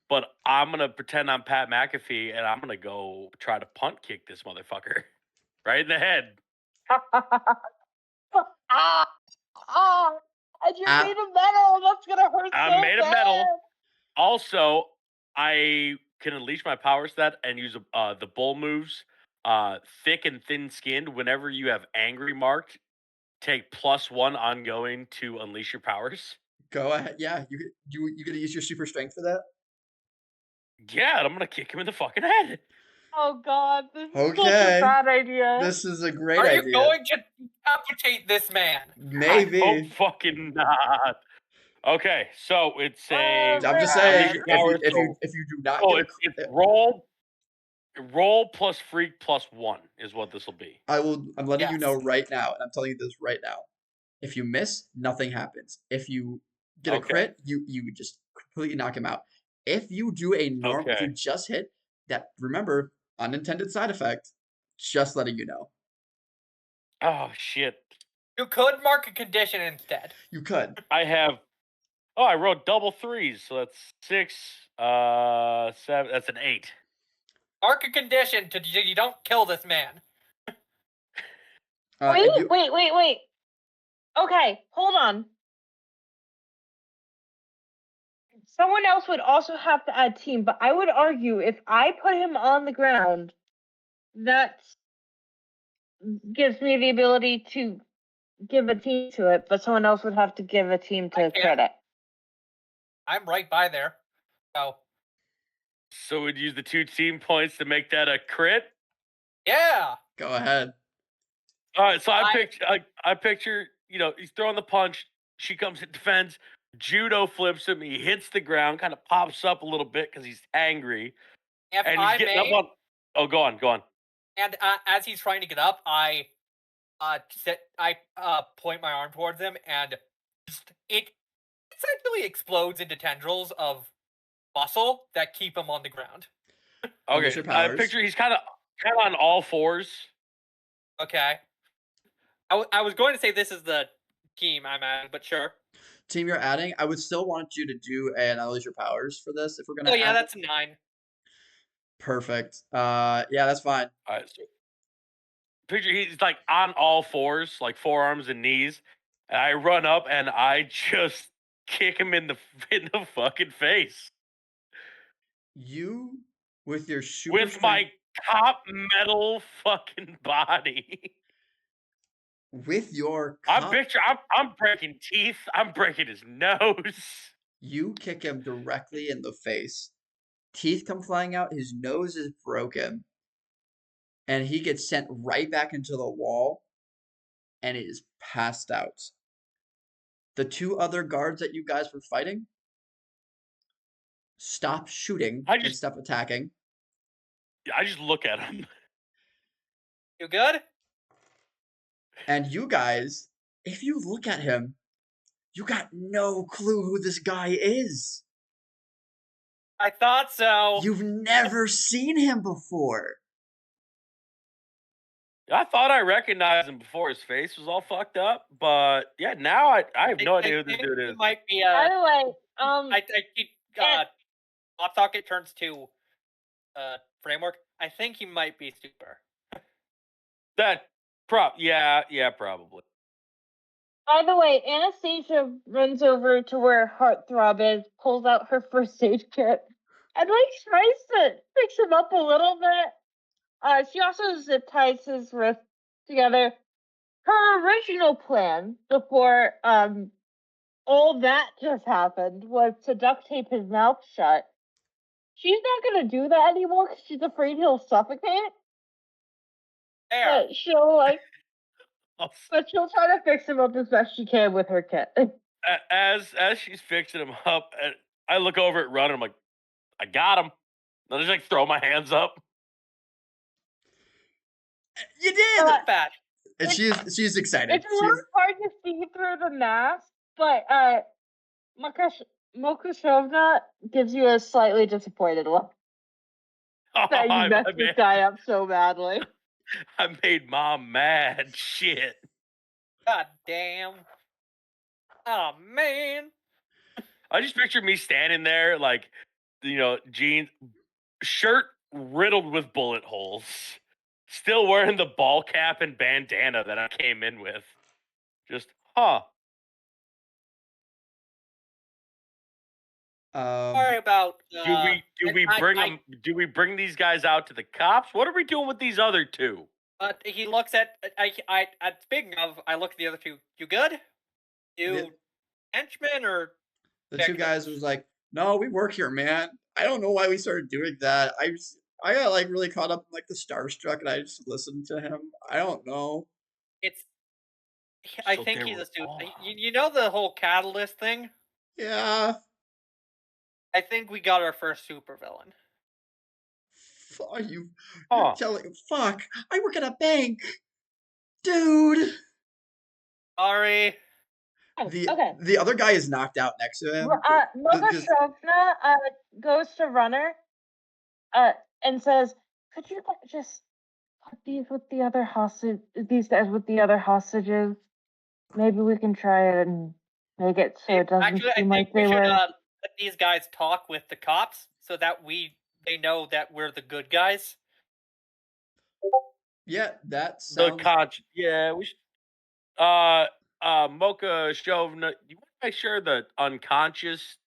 but I'm gonna pretend I'm Pat McAfee and I'm gonna go try to punt kick this motherfucker right in the head. And you're Ah. made of metal. That's gonna hurt I'm so made of bad. metal. Also, I can unleash my power set and use the bull moves. Thick and thin skinned. Whenever you have angry marked, take +1 ongoing to unleash your powers. Go ahead. Yeah, you gonna use your super strength for that? Yeah, and I'm gonna kick him in the fucking head. Oh God, this is such a Okay. bad idea. This is a great Are idea. you going to decapitate this man? I Maybe. hope fucking not. Okay, so it's a I'm just Right. saying, unleash your powers. if you do not So get it's roll plus freak +1 is what this will be. I'm letting you know Yes. right now, and I'm telling you this right now. If you miss, nothing happens. If you get a Okay. crit, you just completely knock him out. If you do a norm, if you Okay. just hit that, remember, unintended side effect, just letting you know. Oh shit. You could mark a condition instead. You could. I wrote double 3s, so that's 6, 7. That's an 8. Mark a condition to you don't kill this man. And you, Wait. Okay, hold on. Someone else would also have to add team, but I would argue if I put him on the ground, that gives me the ability to give a team to it, but someone else would have to give a team to can't. credit. I'm right by there. So we'd use the 2 team points to make that a crit. Yeah. go ahead. All right, so I picture, he's throwing the punch. She comes in defense. Judo flips him. He hits the ground, kind of pops up a little bit because he's angry, If and he's I getting may, up on. Oh, go on. and as he's trying to get up, I point my arm towards him, and it essentially explodes into tendrils of muscle that keep him on the ground. Unleash Okay, your I powers. picture he's kind of on all fours. Okay. I was going to say this is the team I'm at, but sure. Team you're adding, I would still want you to do an unleash your powers for this if we're gonna Oh yeah, add that's a 9. perfect. Yeah, that's fine. All right, so picture he's like on all fours, like forearms and knees, and I run up and I just kick him in the fucking face You with your super with strength, my top metal fucking body. with your I'm cup, picture I'm breaking teeth. I'm breaking his nose. you kick him directly in the face. Teeth come flying out, his nose is broken, and he gets sent right back into the wall and is passed out. The 2 other guards that you guys were fighting stop shooting I and just stop attacking. look at him. You good? And you guys, if you look at him, you got no clue who this guy is. I thought so. You've never seen him before. I thought I recognized him before his face was all fucked up, but yeah, now I have no idea who this think dude he is. might be By the way, I keep and- Hot Socket turns to framework. I think he might be super. Yeah, probably. by the way, Anastasia runs over to where Heartthrob is, pulls out her first aid kit, and tries to fix him up a little bit. She also zip ties his wrists together. Her original plan before all that just happened was to duct tape his mouth shut. She's not gonna do that anymore because she's afraid he'll suffocate. There. But she'll try to fix him up as best she can with her kit. As she's fixing him up, I look over at Run and I'm like, I got him. And I just like throw my hands up. You did. Not bad. And she's excited. It's really hard to see through the mask, but Mokoshovna gives you a slightly disappointed look that you messed this guy up so badly. I made mom mad. Shit. God damn. Oh man. I just picture me standing there, like, jeans, shirt riddled with bullet holes, still wearing the ball cap and bandana that I came in with. Just, huh? Sorry about Do we do we bring them? Do we bring these guys out to the cops? What are we doing with these other two? But he looks at speaking of, I look at the other two. You good? You henchmen or The two guys victims? was like, "No, we work here, man. I don't know why we started doing that. I got like really caught up in like the starstruck, and I just listened to him. I don't know. It's I So think there he's were a student. all. You know the whole catalyst thing? Yeah, I think we got our first supervillain. you're Huh? telling. Fuck, I work at a bank, dude. Sorry. Okay. The other guy is knocked out next to him. Just Mogashovna goes to Runner and says, "Could you just put these with the other these guys with the other hostages? Maybe we can try it and make it so it doesn't Actually, I seem think like we they should were." let these guys talk with the cops so that they know that we're the good guys. yeah, that The sounds yeah, we should. Mocha Shovna, you want to make sure the unconscious.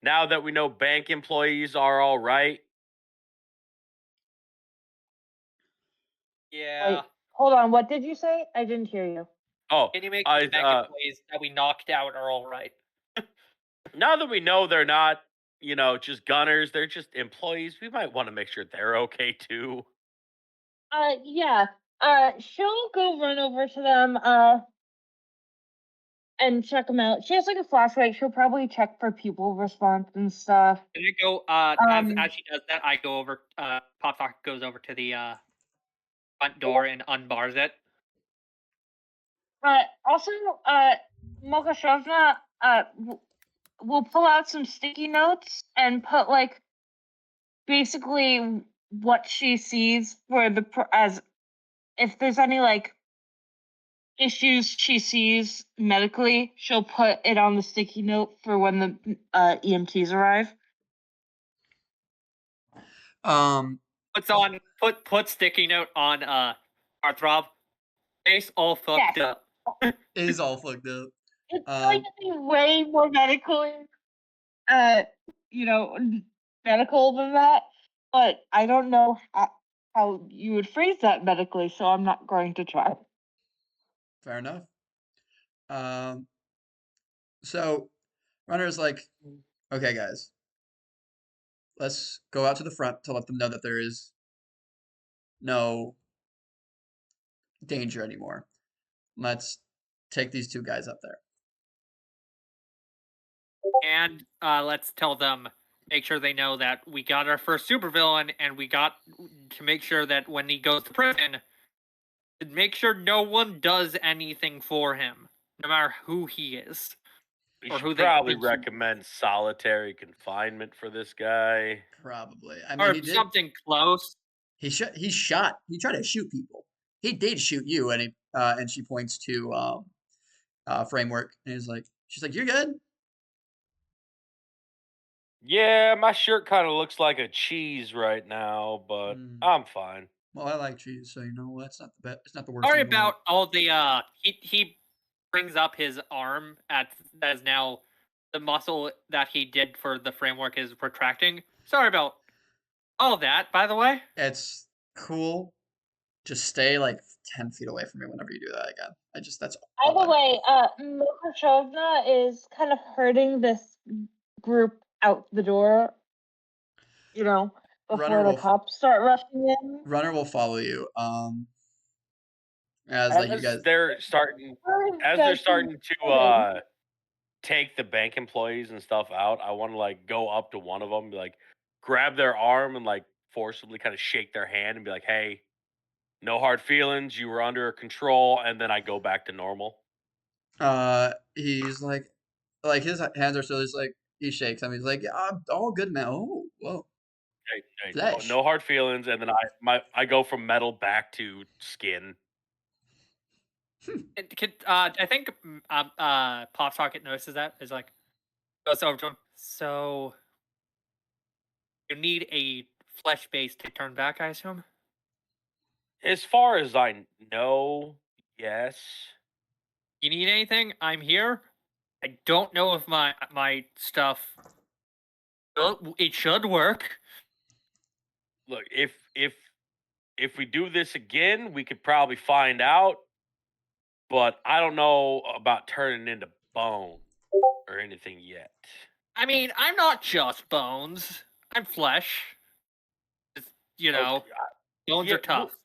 Now that we know bank employees are all right. Yeah. Wait, hold on. What did you say? I didn't hear you. Oh, Can you make I the bank employees that we knocked out are all right? now that we know they're not, just gunners, they're just employees, we might want to make sure they're okay too. Yeah. She'll go run over to them, and check them out. She has like a flashlight. She'll probably check for people response and stuff. Can I go? As she does that, I go over. Pop Sock goes over to the front door and unbars it. Also, Mogashovna, will pull out some sticky notes and put like basically what she sees for as if there's any like issues she sees medically, she'll put it on the sticky note for when the EMTs arrive. Put sticky note on Heartthrob. Face all fucked up. it is all fucked up. It's going to be way more medically, you know, medical than that. But I don't know how you would phrase that medically, so I'm not going to try. Fair enough. So Runner's like, okay, guys, let's go out to the front to let them know that there is no danger anymore. Let's take these two guys up there. And let's tell them, make sure they know that we got our first supervillain, and we got to make sure that when he goes to prison, make sure no one does anything for him, no matter who he is. We Or should who they probably think he- recommend solitary confinement for this guy. Probably. I Or mean, he did. something close. He shot. He tried to shoot people. He did shoot you, and she points to Framework, and she's like, "You're good." Yeah, my shirt kind of looks like a cheese right now, but I'm fine. Well, I like cheese, so you know what? It's not the best. It's not the worst. Sorry thing in the world. about all the he brings up his arm that is now the muscle that he did for the framework is retracting. Sorry about all that, by the way. It's cool. Just stay like 10 feet away from me whenever you do that again. That's all. By the way, Mogashovna is kind of hurting this group out the door, before the cops start rushing in. Runner will follow you. As like you guys, they're starting to take the bank employees and stuff out, I want to like go up to one of them, be like grab their arm and like forcibly kind of shake their hand and be like, "Hey, no hard feelings. You were under control," and then I go back to normal. he's like his hands are still just like he shakes him. He's like, "Yeah, I'm all good, man." Oh, whoa. Hey, Flesh. no hard feelings, and then I go from metal back to skin. I think Pop Socket notices that. Is like goes over to him. So you need a flesh base to turn back, I assume. As far as I know, yes. You need anything? I'm here. I don't know if my stuff. Well, it should work. Look, if we do this again, we could probably find out. But I don't know about turning into bone or anything yet. I mean, I'm not just bones. I'm flesh. It's, Okay, bones yeah, are tough.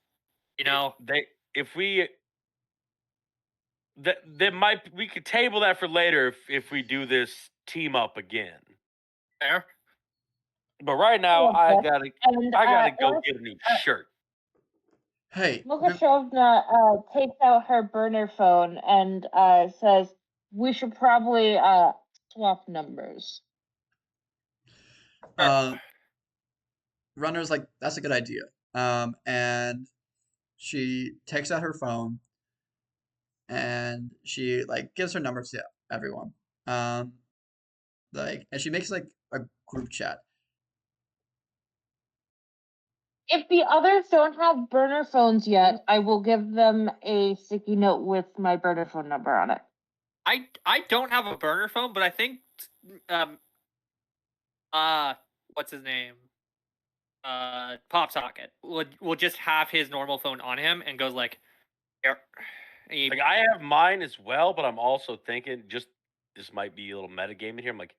if we that might we could table that for later if we do this team up again. Fair. But right now, I Okay. gotta And go get a new shirt. Hey, Mukashovna takes out her burner phone and says, "We should probably swap numbers." Runner's like, that's a good idea. And she takes out her phone and she like gives her numbers to everyone. And she makes like a group chat. If the others don't have burner phones yet, I will give them a sticky note with my burner phone number on it. I don't have a burner phone, but I think what's his name? Pop Socket will just have his normal phone on him and goes like, here. Like I have mine as well, but I'm also thinking this might be a little metagaming here. I'm like,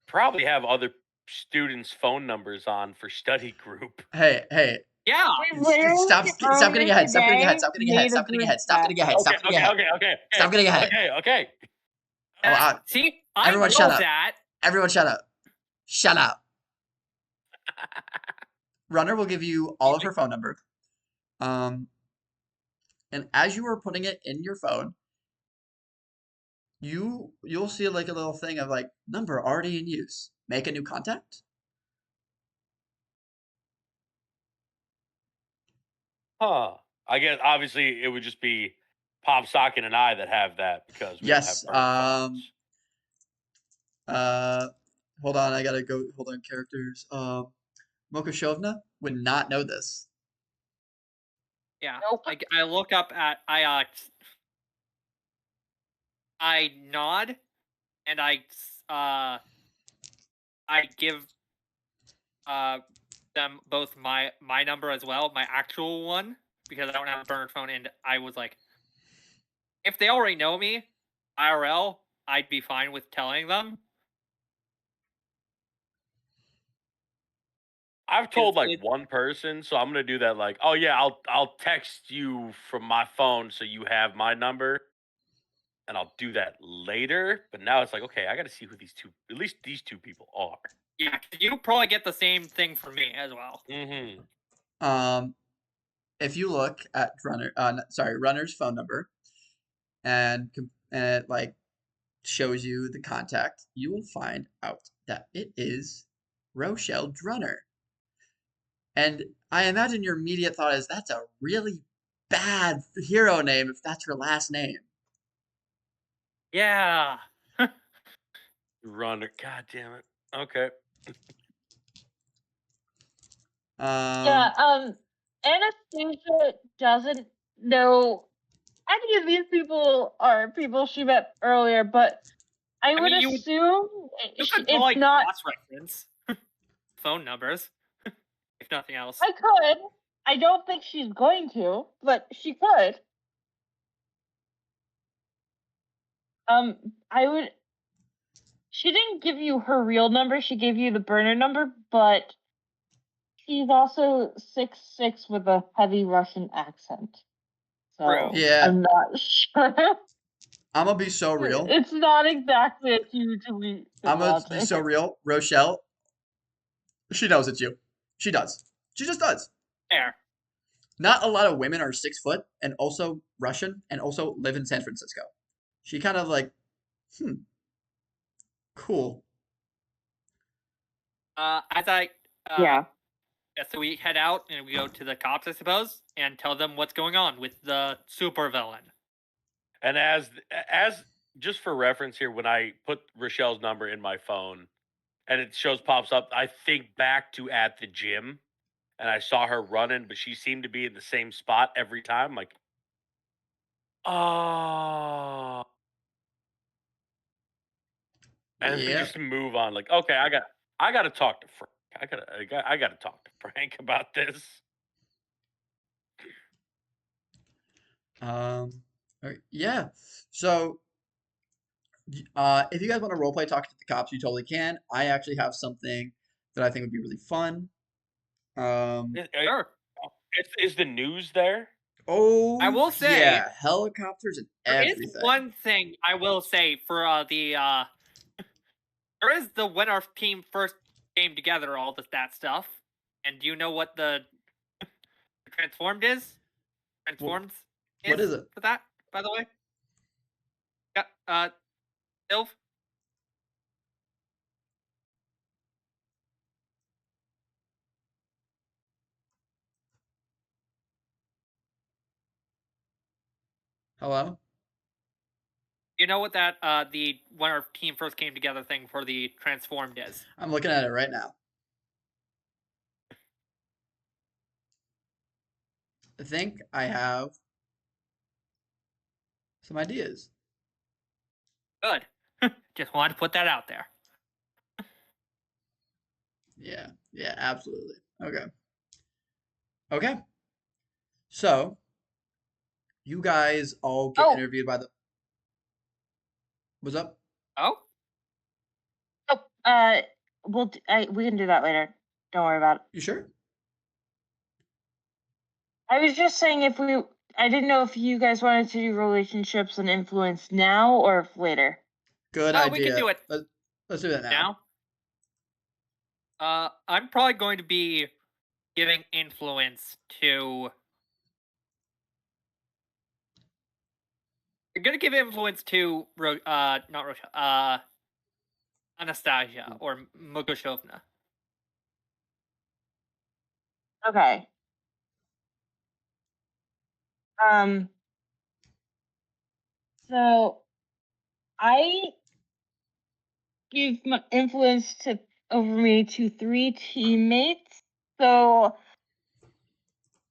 probably have other students' phone numbers on for study group. Hey, yeah. Stop getting ahead. Stop getting ahead. Stop getting ahead. Stop getting ahead. Stop getting ahead. Stop getting ahead. Okay. Stop getting ahead. Okay. See, I Everyone know shut up. that. Everyone shut up. Shut up. Runner will give you all of her phone number. And as you are putting it in your phone, you'll see like a little thing of like number already in use. Make a new contact. Huh. I guess obviously it would just be Pop Socket and I that have that because we don't have Yes. burner phones. Hold on, I gotta go. Hold on, characters. Mokoshovna would not know this. Yeah. Nope. I look up at I nod and I give them both my number as well, my actual one, because I don't have a burner phone, and I was like, if they already know me, IRL, I'd be fine with telling them. I've told like one person, so I'm gonna do that. Like, oh yeah, I'll text you from my phone so you have my number, and I'll do that later. But now it's like, okay, I got to see who at least these two people are. Yeah, you probably get the same thing from me as well. Mm-hmm. If you look at Runner's phone number, and it like shows you the contact, you will find out that it is Rochelle Drunner. And I imagine your immediate thought is that's a really bad hero name if that's her last name. Yeah. Runner. God damn it. Okay. Anastasia doesn't know any of these people are people she met earlier, but I would assume you could it's not cross-reference phone numbers, if nothing else. I could. I don't think she's going to, but she could. I would. She didn't give you her real number. She gave you the burner number, but she's also 6'6" with a heavy Russian accent. So yeah, I'm not sure. I'm gonna be so real. It's not exactly a huge leap. I'm gonna be so real. Rochelle, she knows it's you. She does. She just does. Fair. Not a lot of women are 6 foot and also Russian and also live in San Francisco. She kind of like, cool. As I yeah. Yeah, so we head out and we go to the cops, I suppose, and tell them what's going on with the supervillain. And as just for reference here, when I put Rochelle's number in my phone and it shows pops up, I think back to at the gym and I saw her running, but she seemed to be in the same spot every time. Like, oh, and then Yeah. just move on. Like, okay, I got to talk to Frank. I got to talk to Frank about this. Yeah. So, if you guys want to roleplay talk to the cops, you totally can. I actually have something that I think would be really fun. Sure. Is the news there? Oh I will say, yeah, helicopters and there is everything. one thing I will say for there is the when our team first came together, all that stuff. And do you know what the transformed is? Transforms What is it? for that, by the way? Yeah, Ilv? Hello? You know what that the when our team first came together thing for the transformed is? I'm looking at it right now. I think I have some ideas. Good. Just wanted to put that out there. Yeah, absolutely. Okay. So, you guys all get Oh. interviewed by the. What's up? Oh? Oh, we can do that later. Don't worry about it. You sure? I was just saying I didn't know if you guys wanted to do relationships and influence now or if later. Good Oh, idea. we can do it Let's do that now. I'm probably going to be giving influence to. You're gonna give influence to not Rochelle, Anastasia or Mogoshovna. Okay. So I give my influence over me to 3 teammates. So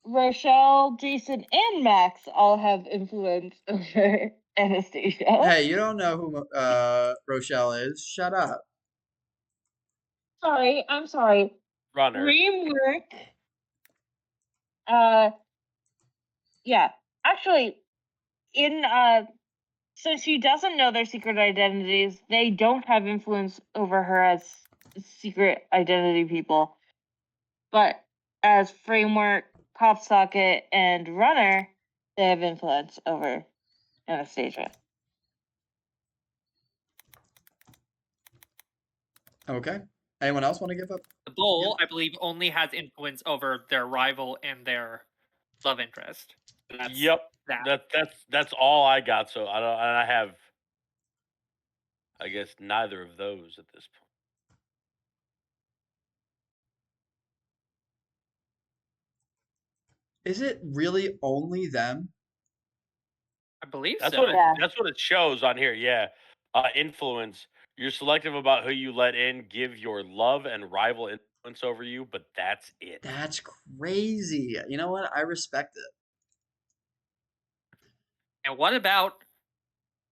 Rochelle, Jason, and Max all have influence over Anastasia. Hey, you don't know who Rochelle is. Shut up. I'm sorry. Runner. Framework. Yeah. Actually, since she doesn't know their secret identities, they don't have influence over her as secret identity people. But as Framework, PopSocket, and Runner, they have influence over Anastasia. Okay. Anyone else want to give up? The Bull, I believe, only has influence over their rival and their love interest. That's Yep. that. That's all I got. So I have, I guess, neither of those at this point. Is it really only them? I believe That's so. what Yeah. that's what it shows on here. Yeah. Influence. You're selective about who you let in. Give your love and rival influence over you, but that's it. That's crazy. You know what? I respect it. And what about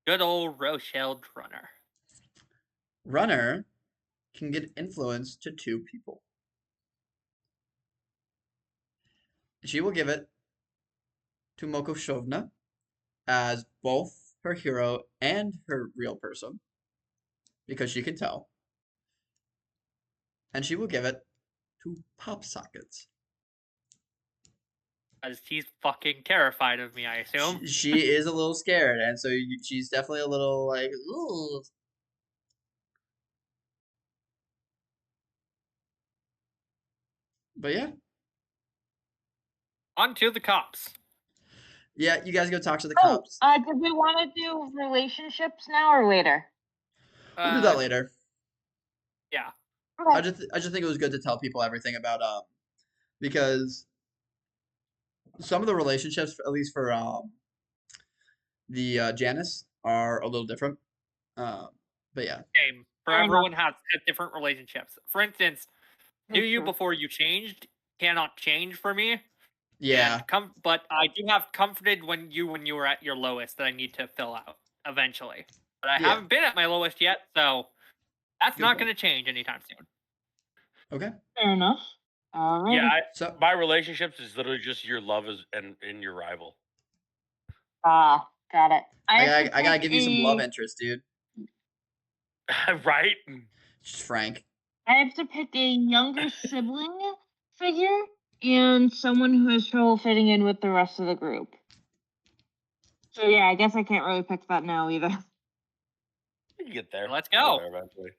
good old Rochelle Runner? Runner can get influence to 2 people. She will give it to Mokoshovna as both her hero and her real person because she can tell. And she will give it to PopSockets. Because he's fucking terrified of me, I assume. She is a little scared, and so she's definitely a little like, ooh. But yeah. On to the cops. Yeah, you guys go talk to the cops. Did we want to do relationships now or later? We'll do that later. Yeah. Okay. I just think it was good to tell people everything about because some of the relationships, at least for the Janice, are a little different. But yeah, Same. For Fair enough. everyone has different relationships. For instance, knew you Mhm. before you changed cannot change for me. yeah, And but I do have comforted when you were at your lowest that I need to fill out eventually. But I yeah. haven't been at my lowest yet, so that's Good not point. going to change anytime soon. Okay, Fair enough. Alrighty. Yeah, so my relationships is literally just your love is and your rival. Ah, got it. I have to I gotta pick give you some love a. interest, dude. Right? Just Frank. I have to pick a younger sibling figure and someone who has trouble fitting in with the rest of the group. So yeah, I guess I can't really pick that now either. You can get there. Let's You'll go. get there eventually.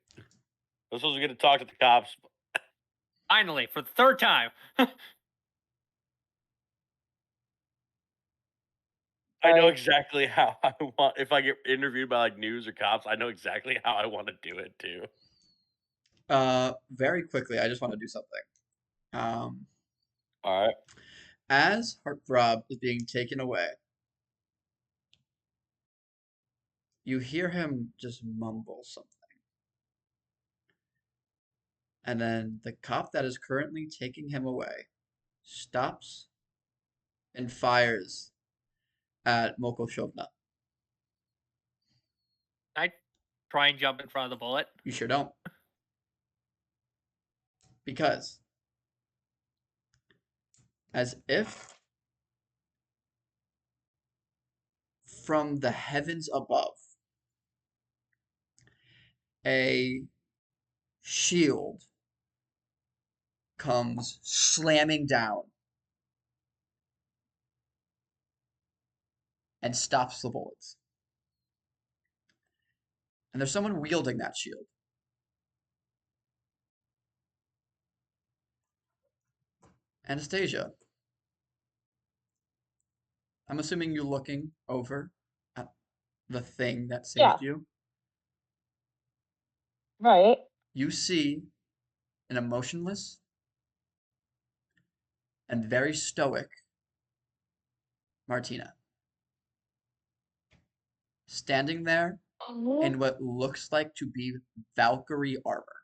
We're supposed to get to talk to the cops. Finally, for the third time. I know Right. exactly how I want. If I get interviewed by like news or cops, I know exactly how I want to do it too. Very quickly, I just want to do something. All right. As Heartthrob is being taken away, you hear him just mumble something. And then the cop that is currently taking him away stops and fires at Mokoshovna. I try and jump in front of the bullet. You sure don't. Because, as if from the heavens above, a shield comes slamming down and stops the bullets. And there's someone wielding that shield. Anastasia, I'm assuming you're looking over at the thing that Yeah. saved you. Right. You see an emotionless and very stoic Martina standing there in what looks like to be Valkyrie armor.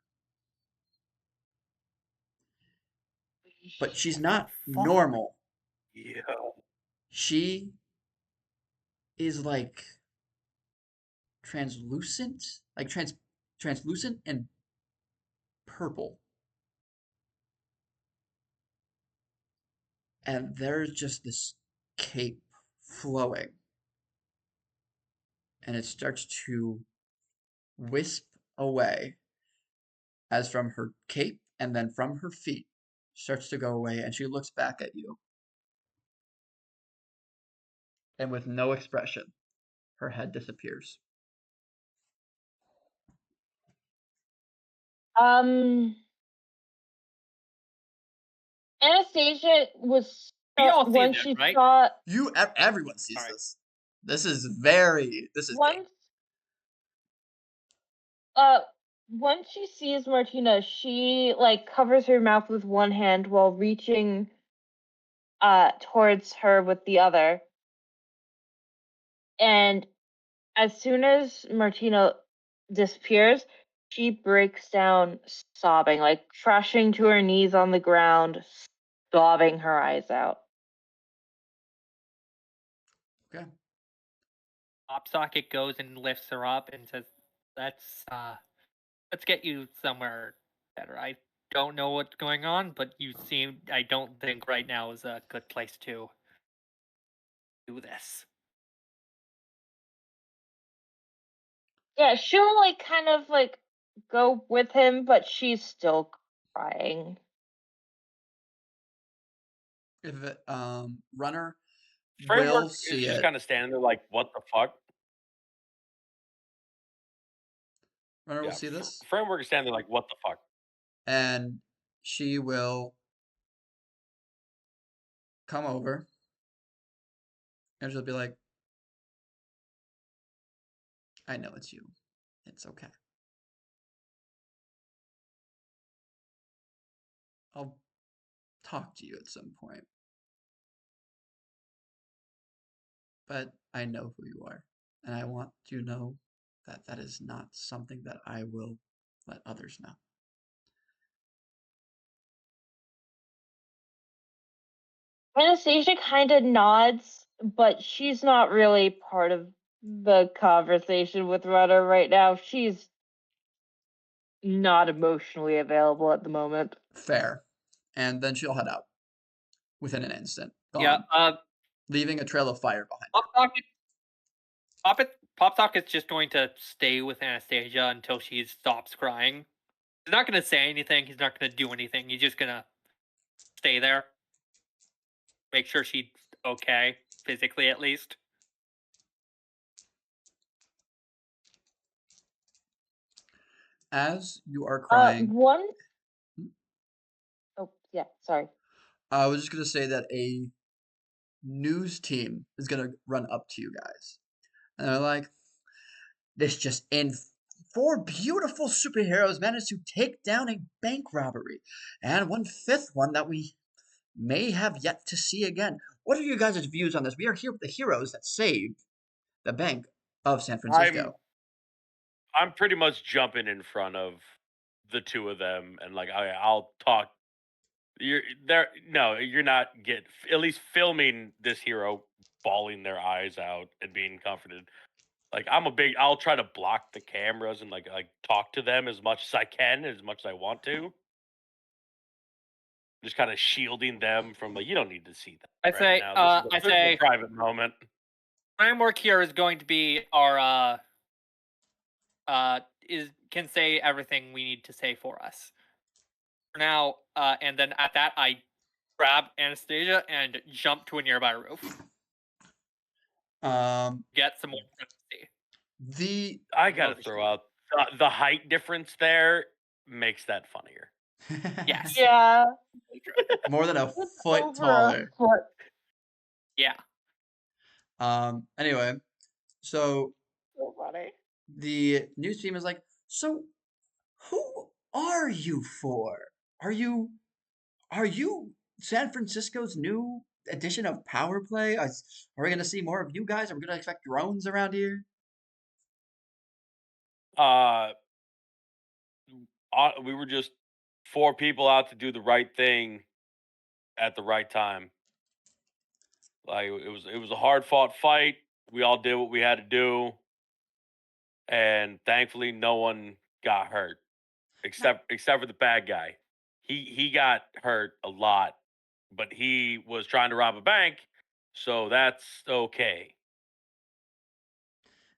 But she's not normal. Yeah. She is like translucent, like translucent and purple. And there's just this cape flowing. And it starts to wisp away as from her cape and then from her feet starts to go away, and she looks back at you. And with no expression, her head disappears. Anastasia was We all see when this, she right? saw Everyone sees Alright. this. This is big. once once she sees Martina, she like covers her mouth with one hand while reaching towards her with the other. And as soon as Martina disappears, she breaks down sobbing, like crashing to her knees on the ground, sobbing her eyes out. Okay. Pop socket goes and lifts her up and says, let's get you somewhere better. I don't know what's going on, but I don't think right now is a good place to do this. Yeah, she'll like kind of like go with him, but she's still crying. If it, runner Framework will is see just it, kind of standing there like, what the fuck? runner will Yeah. see this, Framework is standing there like, what the fuck? and she will come over, and she'll be like, "I know it's you. It's okay. I'll talk to you at some point. But I know who you are, and I want you to know that that is not something that I will let others know. Anastasia kind of nods, but she's not really part of the conversation with Rudder right now. She's not emotionally available at the moment. Fair. And then she'll head out within an instant. Yeah. Gone. Leaving a trail of fire behind her. Pop Talk is just going to stay with Anastasia until she stops crying. He's not going to say anything. He's not going to do anything. He's just going to stay there. Make sure she's okay, physically at least. As you are crying, Oh, yeah, sorry. I was just going to say that a news team is going to run up to you guys. And they're like, this just in. 4 beautiful superheroes managed to take down a bank robbery, and 1/5 one that we may have yet to see again. What are your guys' views on this? We are here with the heroes that saved the Bank of San Francisco. I'm pretty much jumping in front of the two of them, and like I'll talk. You're there. No, you're not at least filming this hero bawling their eyes out and being comforted. Like I'll try to block the cameras and like talk to them as much as I can, as much as I want to. Just kind of shielding them from like, you don't need to see that now. This is a private moment. Framework here is going to be our can say everything we need to say for us. For now, and then at that I grab Anastasia and jump to a nearby roof. Get some more privacy. I gotta throw out the height difference there makes that funnier. Yes. Yeah. More than a foot Over taller. a foot. Yeah. Anyway, so funny. The news team is like, so who are you for? Are you San Francisco's new edition of Power Play? Are we gonna see more of you guys? Are we gonna expect drones around here? We were just 4 people out to do the right thing at the right time. Like it was a hard fought fight. We all did what we had to do, and thankfully no one got hurt, except for the bad guy. He got hurt a lot, but he was trying to rob a bank, so that's okay.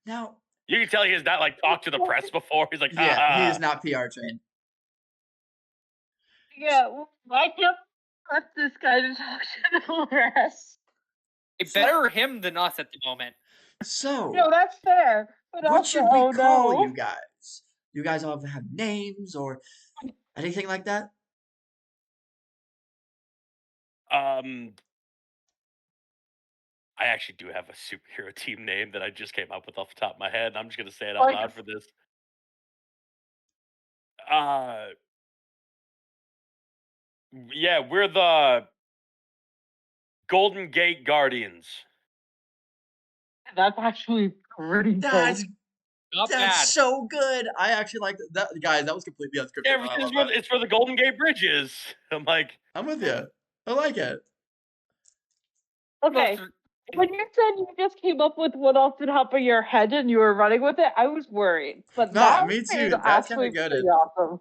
Now you can tell he has not like talked to the press before. He's like, yeah, he is not PR trained. Yeah, I can't trust this guy to talk to the press. It's better him than us at the moment. So no, that's fair. But what also, should we call you guys? You guys all have names or anything like that? I actually do have a superhero team name that I just came up with off the top of my head. I'm just gonna say it out loud for this. Yeah, we're the Golden Gate Guardians. That's actually pretty That's good. Not bad. So good. I actually like that. Guys, that was completely unscripted. Yeah, it's for the Golden Gate Bridges. I'm like, I'm with you. I like it. Okay. When you said you just came up with one off the top of your head and you were running with it, I was worried. But no, me too. That's kind of good. Pretty awesome.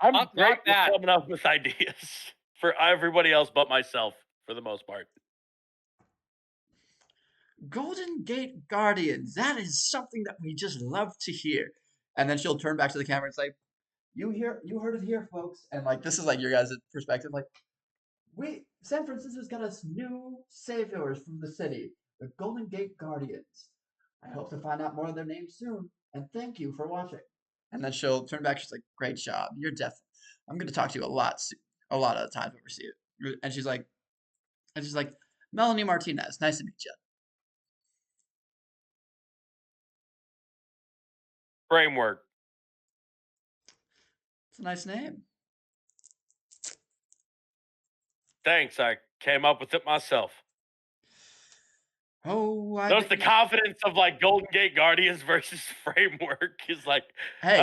I'm great with coming up with ideas for everybody else but myself, for the most part. Golden Gate Guardians. That is something that we just love to hear. And then she'll turn back to the camera and say, you heard it here, folks. And like this is like your guys' perspective. Like, San Francisco's got us new saviors from the city, the Golden Gate Guardians. I hope to find out more of their names soon. And thank you for watching. And then she'll turn back. She's like, great job. You're definitely. I'm going to talk to you a lot of the times when we see it. And she's like, Melanie Martinez. Nice to meet you. Framework. It's a nice name. Thanks. I came up with it myself. Oh, I Notice bet the you. confidence of like Golden Gate Guardians versus Framework is like, Hey,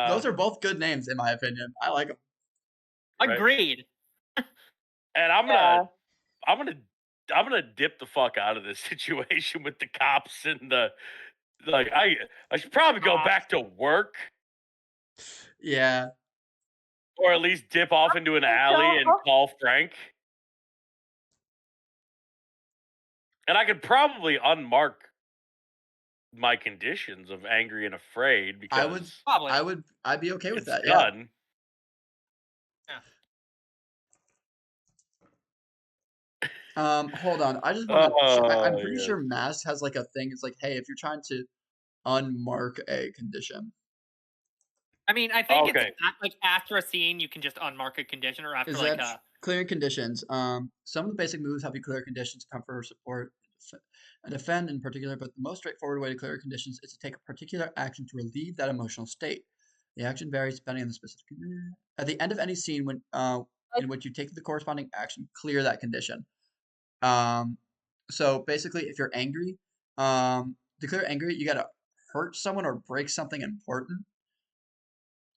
those ah, are both good names in my opinion. I like them. right. Agreed. And Yeah. I'm gonna, I'm gonna dip the fuck out of this situation with the cops and the like. I should probably go back to work, Yeah, or at least dip off into an alley and So, call Frank. And I could probably unmark my conditions of angry and afraid I would, because Probably. I'd be okay with it's that. Yeah. done. Hold on. I just want to. I'm pretty Yes. sure Mass has like a thing. It's like, hey, if you're trying to unmark a condition, I mean, I think it's Okay. like after a scene, you can just unmark a condition, or after is like that clearing conditions? Some of the basic moves help you clear conditions, comfort, support, and defend in particular. But the most straightforward way to clear conditions is to take a particular action to relieve that emotional state. The action varies depending on the specific. At the end of any scene, when like, in which you take the corresponding action, clear that condition. Um, so basically, if you're angry, to clear angry, you gotta hurt someone or break something important.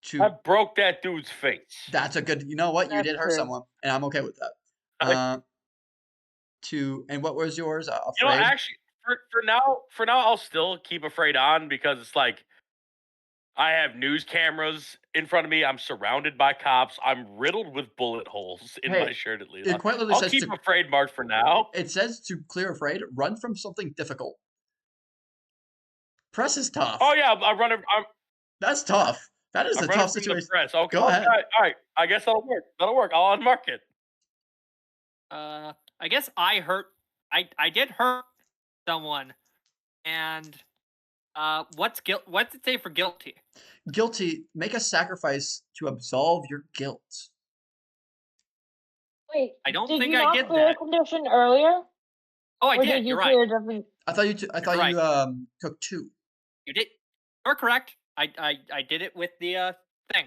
I To broke that dude's face. That's a good. You know what? You that's did hurt true. someone, and I'm okay with that. I, To and what was yours? you know, Afraid. actually, for now, I'll still keep afraid on because it's like I have news cameras in front of me. I'm surrounded by cops. I'm riddled with bullet holes in my Hey, shirt. At least it quite literally I'll says keep to. afraid marked for now. It says to clear afraid. Run from something difficult. Press is tough. Oh yeah, I'm running. That's tough. That is a I'm running tough from the situation. press. Okay, Go ahead. all right. I guess that'll work. That'll work. I'll unmark it. I guess I did hurt someone, and what's it say for guilty? Guilty. Make a sacrifice to absolve your guilt. Wait, I don't did think you I not did clear a that. condition earlier? Oh, I Or did. did You're you right. clear a different? I thought you. I You're thought right. you took 2. You did. You're correct. I did it with the thing.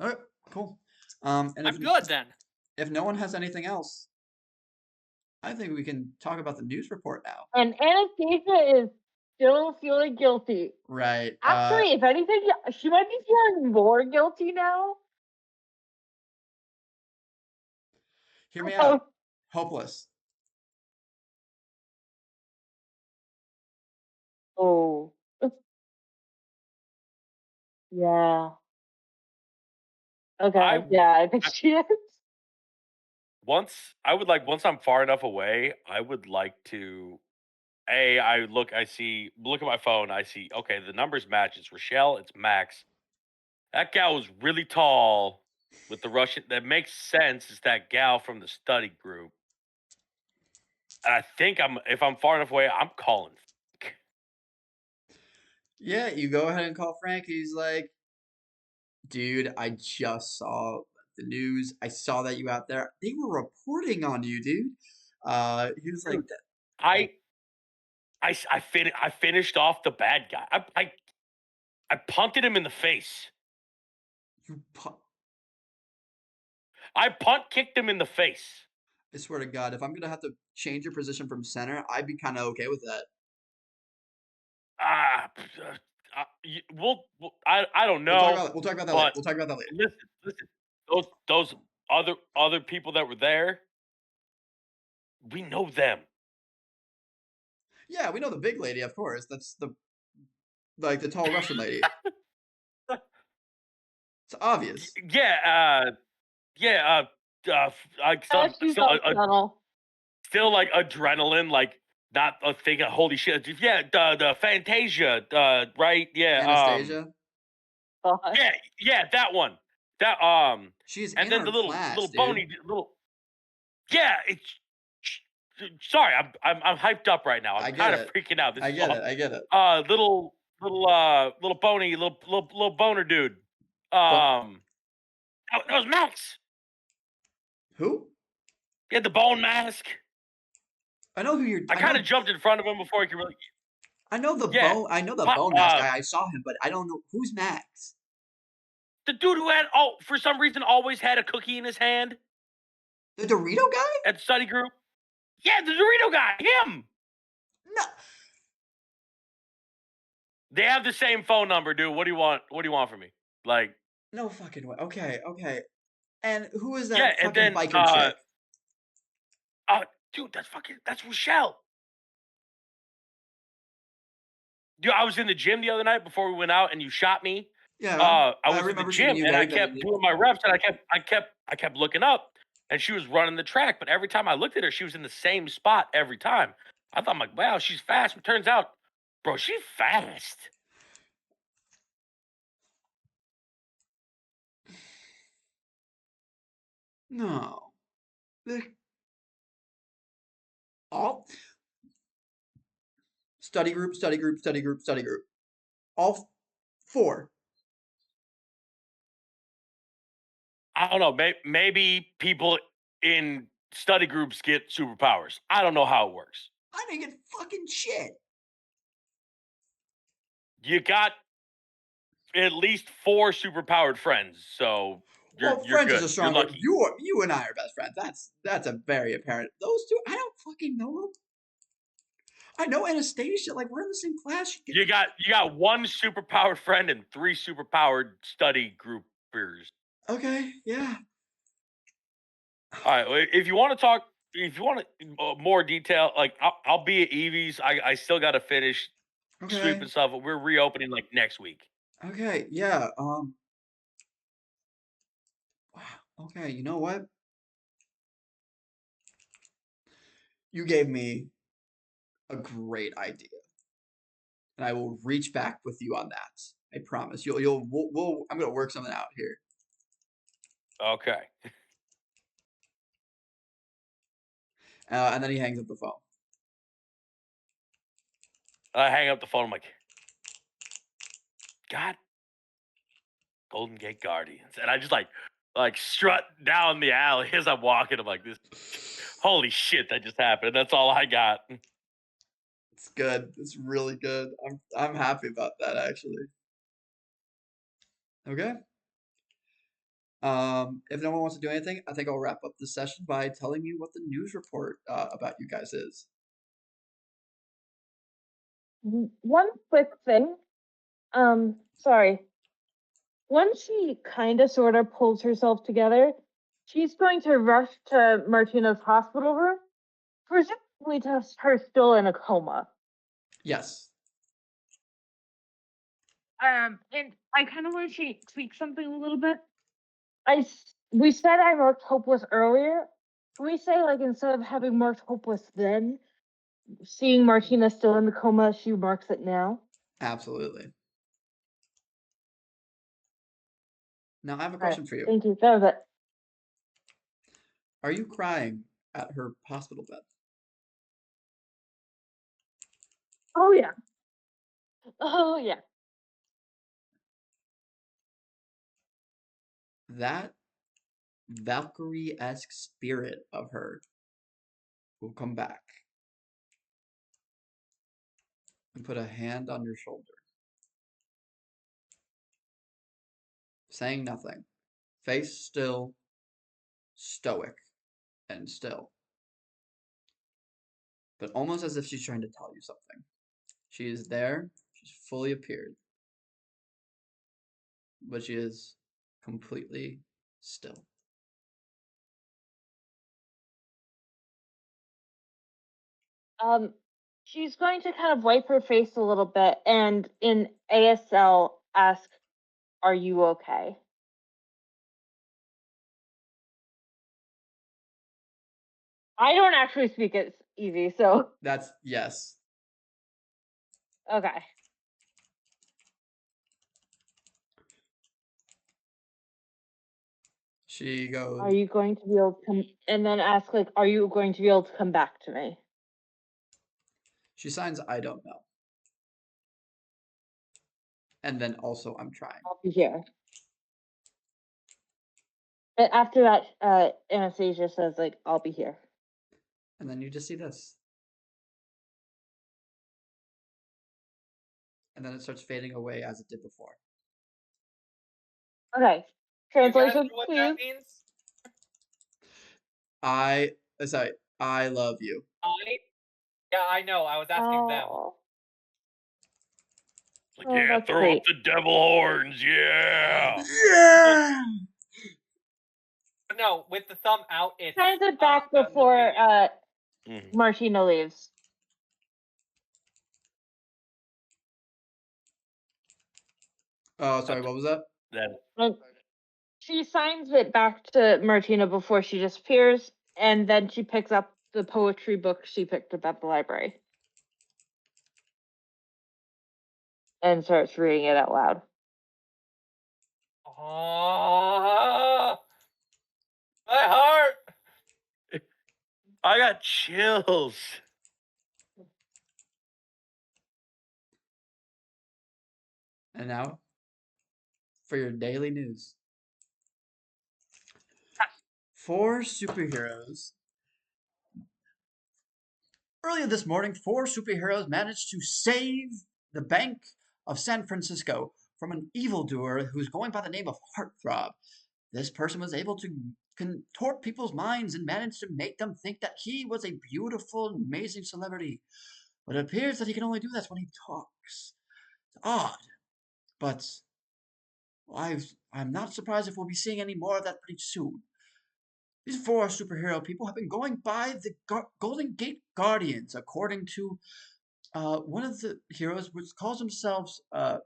All right. Cool. And I'm good then. if no one has anything else, I think we can talk about the news report now. And Anastasia is still feeling guilty. Right. Actually, if anything, she might be feeling more guilty now. Hear me out. Hopeless. Oh. Yeah. Okay. Yeah, I think I- she is. once I'm far enough away, I would like to. I see. Look at my phone. I see. Okay, the numbers match. It's Rochelle. It's Max. That gal was really tall with the Russian. That makes sense. It's that gal from the study group. And I think if I'm far enough away, I'm calling. Yeah, you go ahead and call Frank. He's like, dude, I just saw the news. I saw that you out there. They were reporting on you, dude. He was like, Dude, I I finished off the bad guy. I punted him in the face. you. I punt kicked him in the face. I swear to God, if I'm gonna have to change your position from center, I'd be kind of okay with that. Ah, I don't We'll talk know, about that. We'll talk about that later. but We'll talk about that later. listen. Those other people that were there, we know them. Yeah, we know the big lady, of course. That's the tall Russian lady. It's obvious. Yeah, yeah. Like She's on tunnel. still like adrenaline, like not thinking, holy shit. Yeah, the Fantasia, right? Yeah, Anastasia. yeah, that one. That She's and in then our the class, little dude. bony little. Yeah, it's. Sorry, I'm hyped up right now. I'm I get kind of it. freaking out. This I is get all, it. I get it. little bony, little boner dude. But That was Max. who? He had the bone mask. I know who you're. I kind of jumped in front of him before he could really. I know the Yeah, bone. I know the pop, bone mask guy. I saw him, but I don't know who's Max. the dude who had for some reason always had a cookie in his hand. The Dorito guy? at study group. Yeah, the Dorito guy, him. No. They have the same phone number, dude. What do you want? What do you want from me? Like, No fucking way. Okay, okay. And who is yeah, that and fucking then biker chick? dude, that's Rochelle. Dude, I was in the gym the other night before we went out, and you shot me. Yeah, I I was in the remember shooting gym, you and I very kept vividly. doing my reps, and I kept looking up, and she was running the track. But every time I looked at her, she was in the same spot every time. I thought, I'm like, wow, she's fast. But turns out, bro, she's fast. No. All study group, study group, study group, study group. All 4. I don't know. Maybe people in study groups get superpowers. I don't know how it works. I didn't get fucking shit. You got at least 4 superpowered friends, so Well, you're friends is good. a You're strong word. lucky. You and I are best friends. That's a very apparent. Those two, I don't fucking know them. I know Anastasia. Like, we're in the same class. You got 1 superpowered friend and 3 superpowered study groupers. Okay, yeah. All right. If you want to talk, if you want more detail, like I'll be at Evie's. I still got to finish Okay. sweeping stuff. We're reopening like next week. Okay, yeah. Wow. Okay, you know what? You gave me a great idea, and I will reach back with you on that. I promise. I'm gonna work something out here. Okay. And then he hangs up the phone. I hang up the phone. I'm like, God, Golden Gate Guardians, and I just like strut down the alley as I'm walking. I'm like, this, holy shit, that just happened. That's all I got. It's good. It's really good. I'm happy about that actually. Okay. If no one wants to do anything, I think I'll wrap up this session by telling you what the news report about you guys is. One quick thing. Sorry. Once she kind of sort of pulls herself together, she's going to rush to Martina's hospital room, presumably to her still in a coma. Yes. And I kind of want to tweak something a little bit. We said I marked hopeless earlier. Can we say, like, instead of having marked hopeless then, seeing Martina still in the coma, she marks it now? Absolutely. Now I have a question for you. Thank you. That was it. Are you crying at her hospital bed? Oh yeah. Oh yeah. That Valkyrie-esque spirit of her will come back and put a hand on your shoulder, saying nothing, face still, stoic and still, but almost as if she's trying to tell you something. She is there, she's fully appeared, but she is completely still. She's going to kind of wipe her face a little bit and in ASL ask, "Are you okay?" I don't actually speak it easy, so That's yes. okay. She goes, Are you going to be able to come? And then ask, like, "Are you going to be able to come back to me?" she signs, I don't know. And then also, I'm trying. I'll be here. And after that, Anastasia says, like, "I'll be here." And then you just see this. And then it starts fading away as it did before. Okay. You guys Translation, know what please. that means? Sorry, I love you. Yeah, I know. I was asking them. Oh, Like, oh, yeah, that's throw up great. the devil horns, yeah. Yeah. But no, with the thumb out, it's Signs it back the before baby. Mhm. Martina leaves. Oh, sorry, what was that? That Like, she signs it back to Martina before she disappears, and then she picks up the poetry book she picked up at the library and starts reading it out loud. Oh, my heart. I got chills. And now for your daily news. 4 superheroes. Earlier this morning, 4 superheroes managed to save the Bank of San Francisco from an evildoer who's going by the name of Heartthrob. This person was able to contort people's minds and managed to make them think that he was a beautiful, amazing celebrity. But it appears that he can only do that when he talks. It's odd, but I'm not surprised if we'll be seeing any more of that pretty soon. These 4 superhero people have been going by the Golden Gate Guardians, according to one of the heroes, which calls themselves what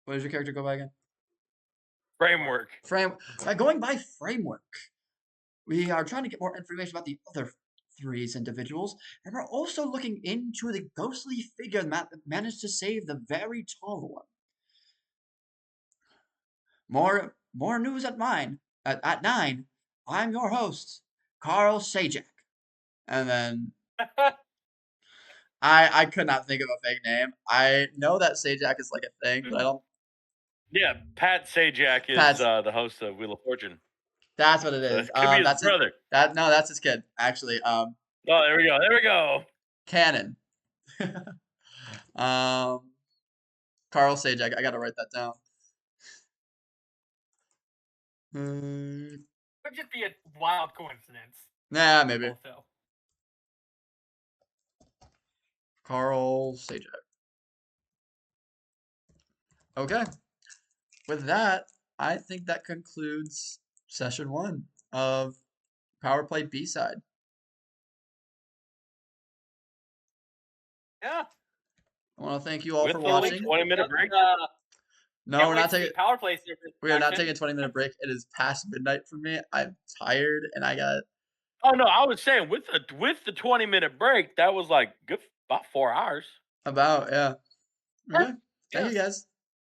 does your character go by again? Framework. Going by Framework. We are trying to get more information about the other 3 individuals, and we're also looking into the ghostly figure that managed to save the very tall one. More news at 9. I'm your host, Carl Sajak. And then I could not think of a fake name. I know that Sajak is like a thing, but I don't. Yeah, Pat Sajak is Pat's the host of Wheel of Fortune. That's what it So is. it could be his That's it. brother. No, that's his kid actually. Oh, there we go. There we go. Canon. Carl Sajak. I gotta write that down. Could just be a wild coincidence. Nah, maybe. Also, Carl Sajak. Okay. With that, I think that concludes session 1 of Power Play B-Side. yeah. I want to thank you all With for the watching. 20-minute break. No, we're not taking taking. Power Play service. We are not taking a 20-minute break. It is past midnight for me. I'm tired, and I got Oh no, I was saying with the 20-minute break, that was like good about 4 hours. about, yeah. Okay. Thank you, Yes. guys.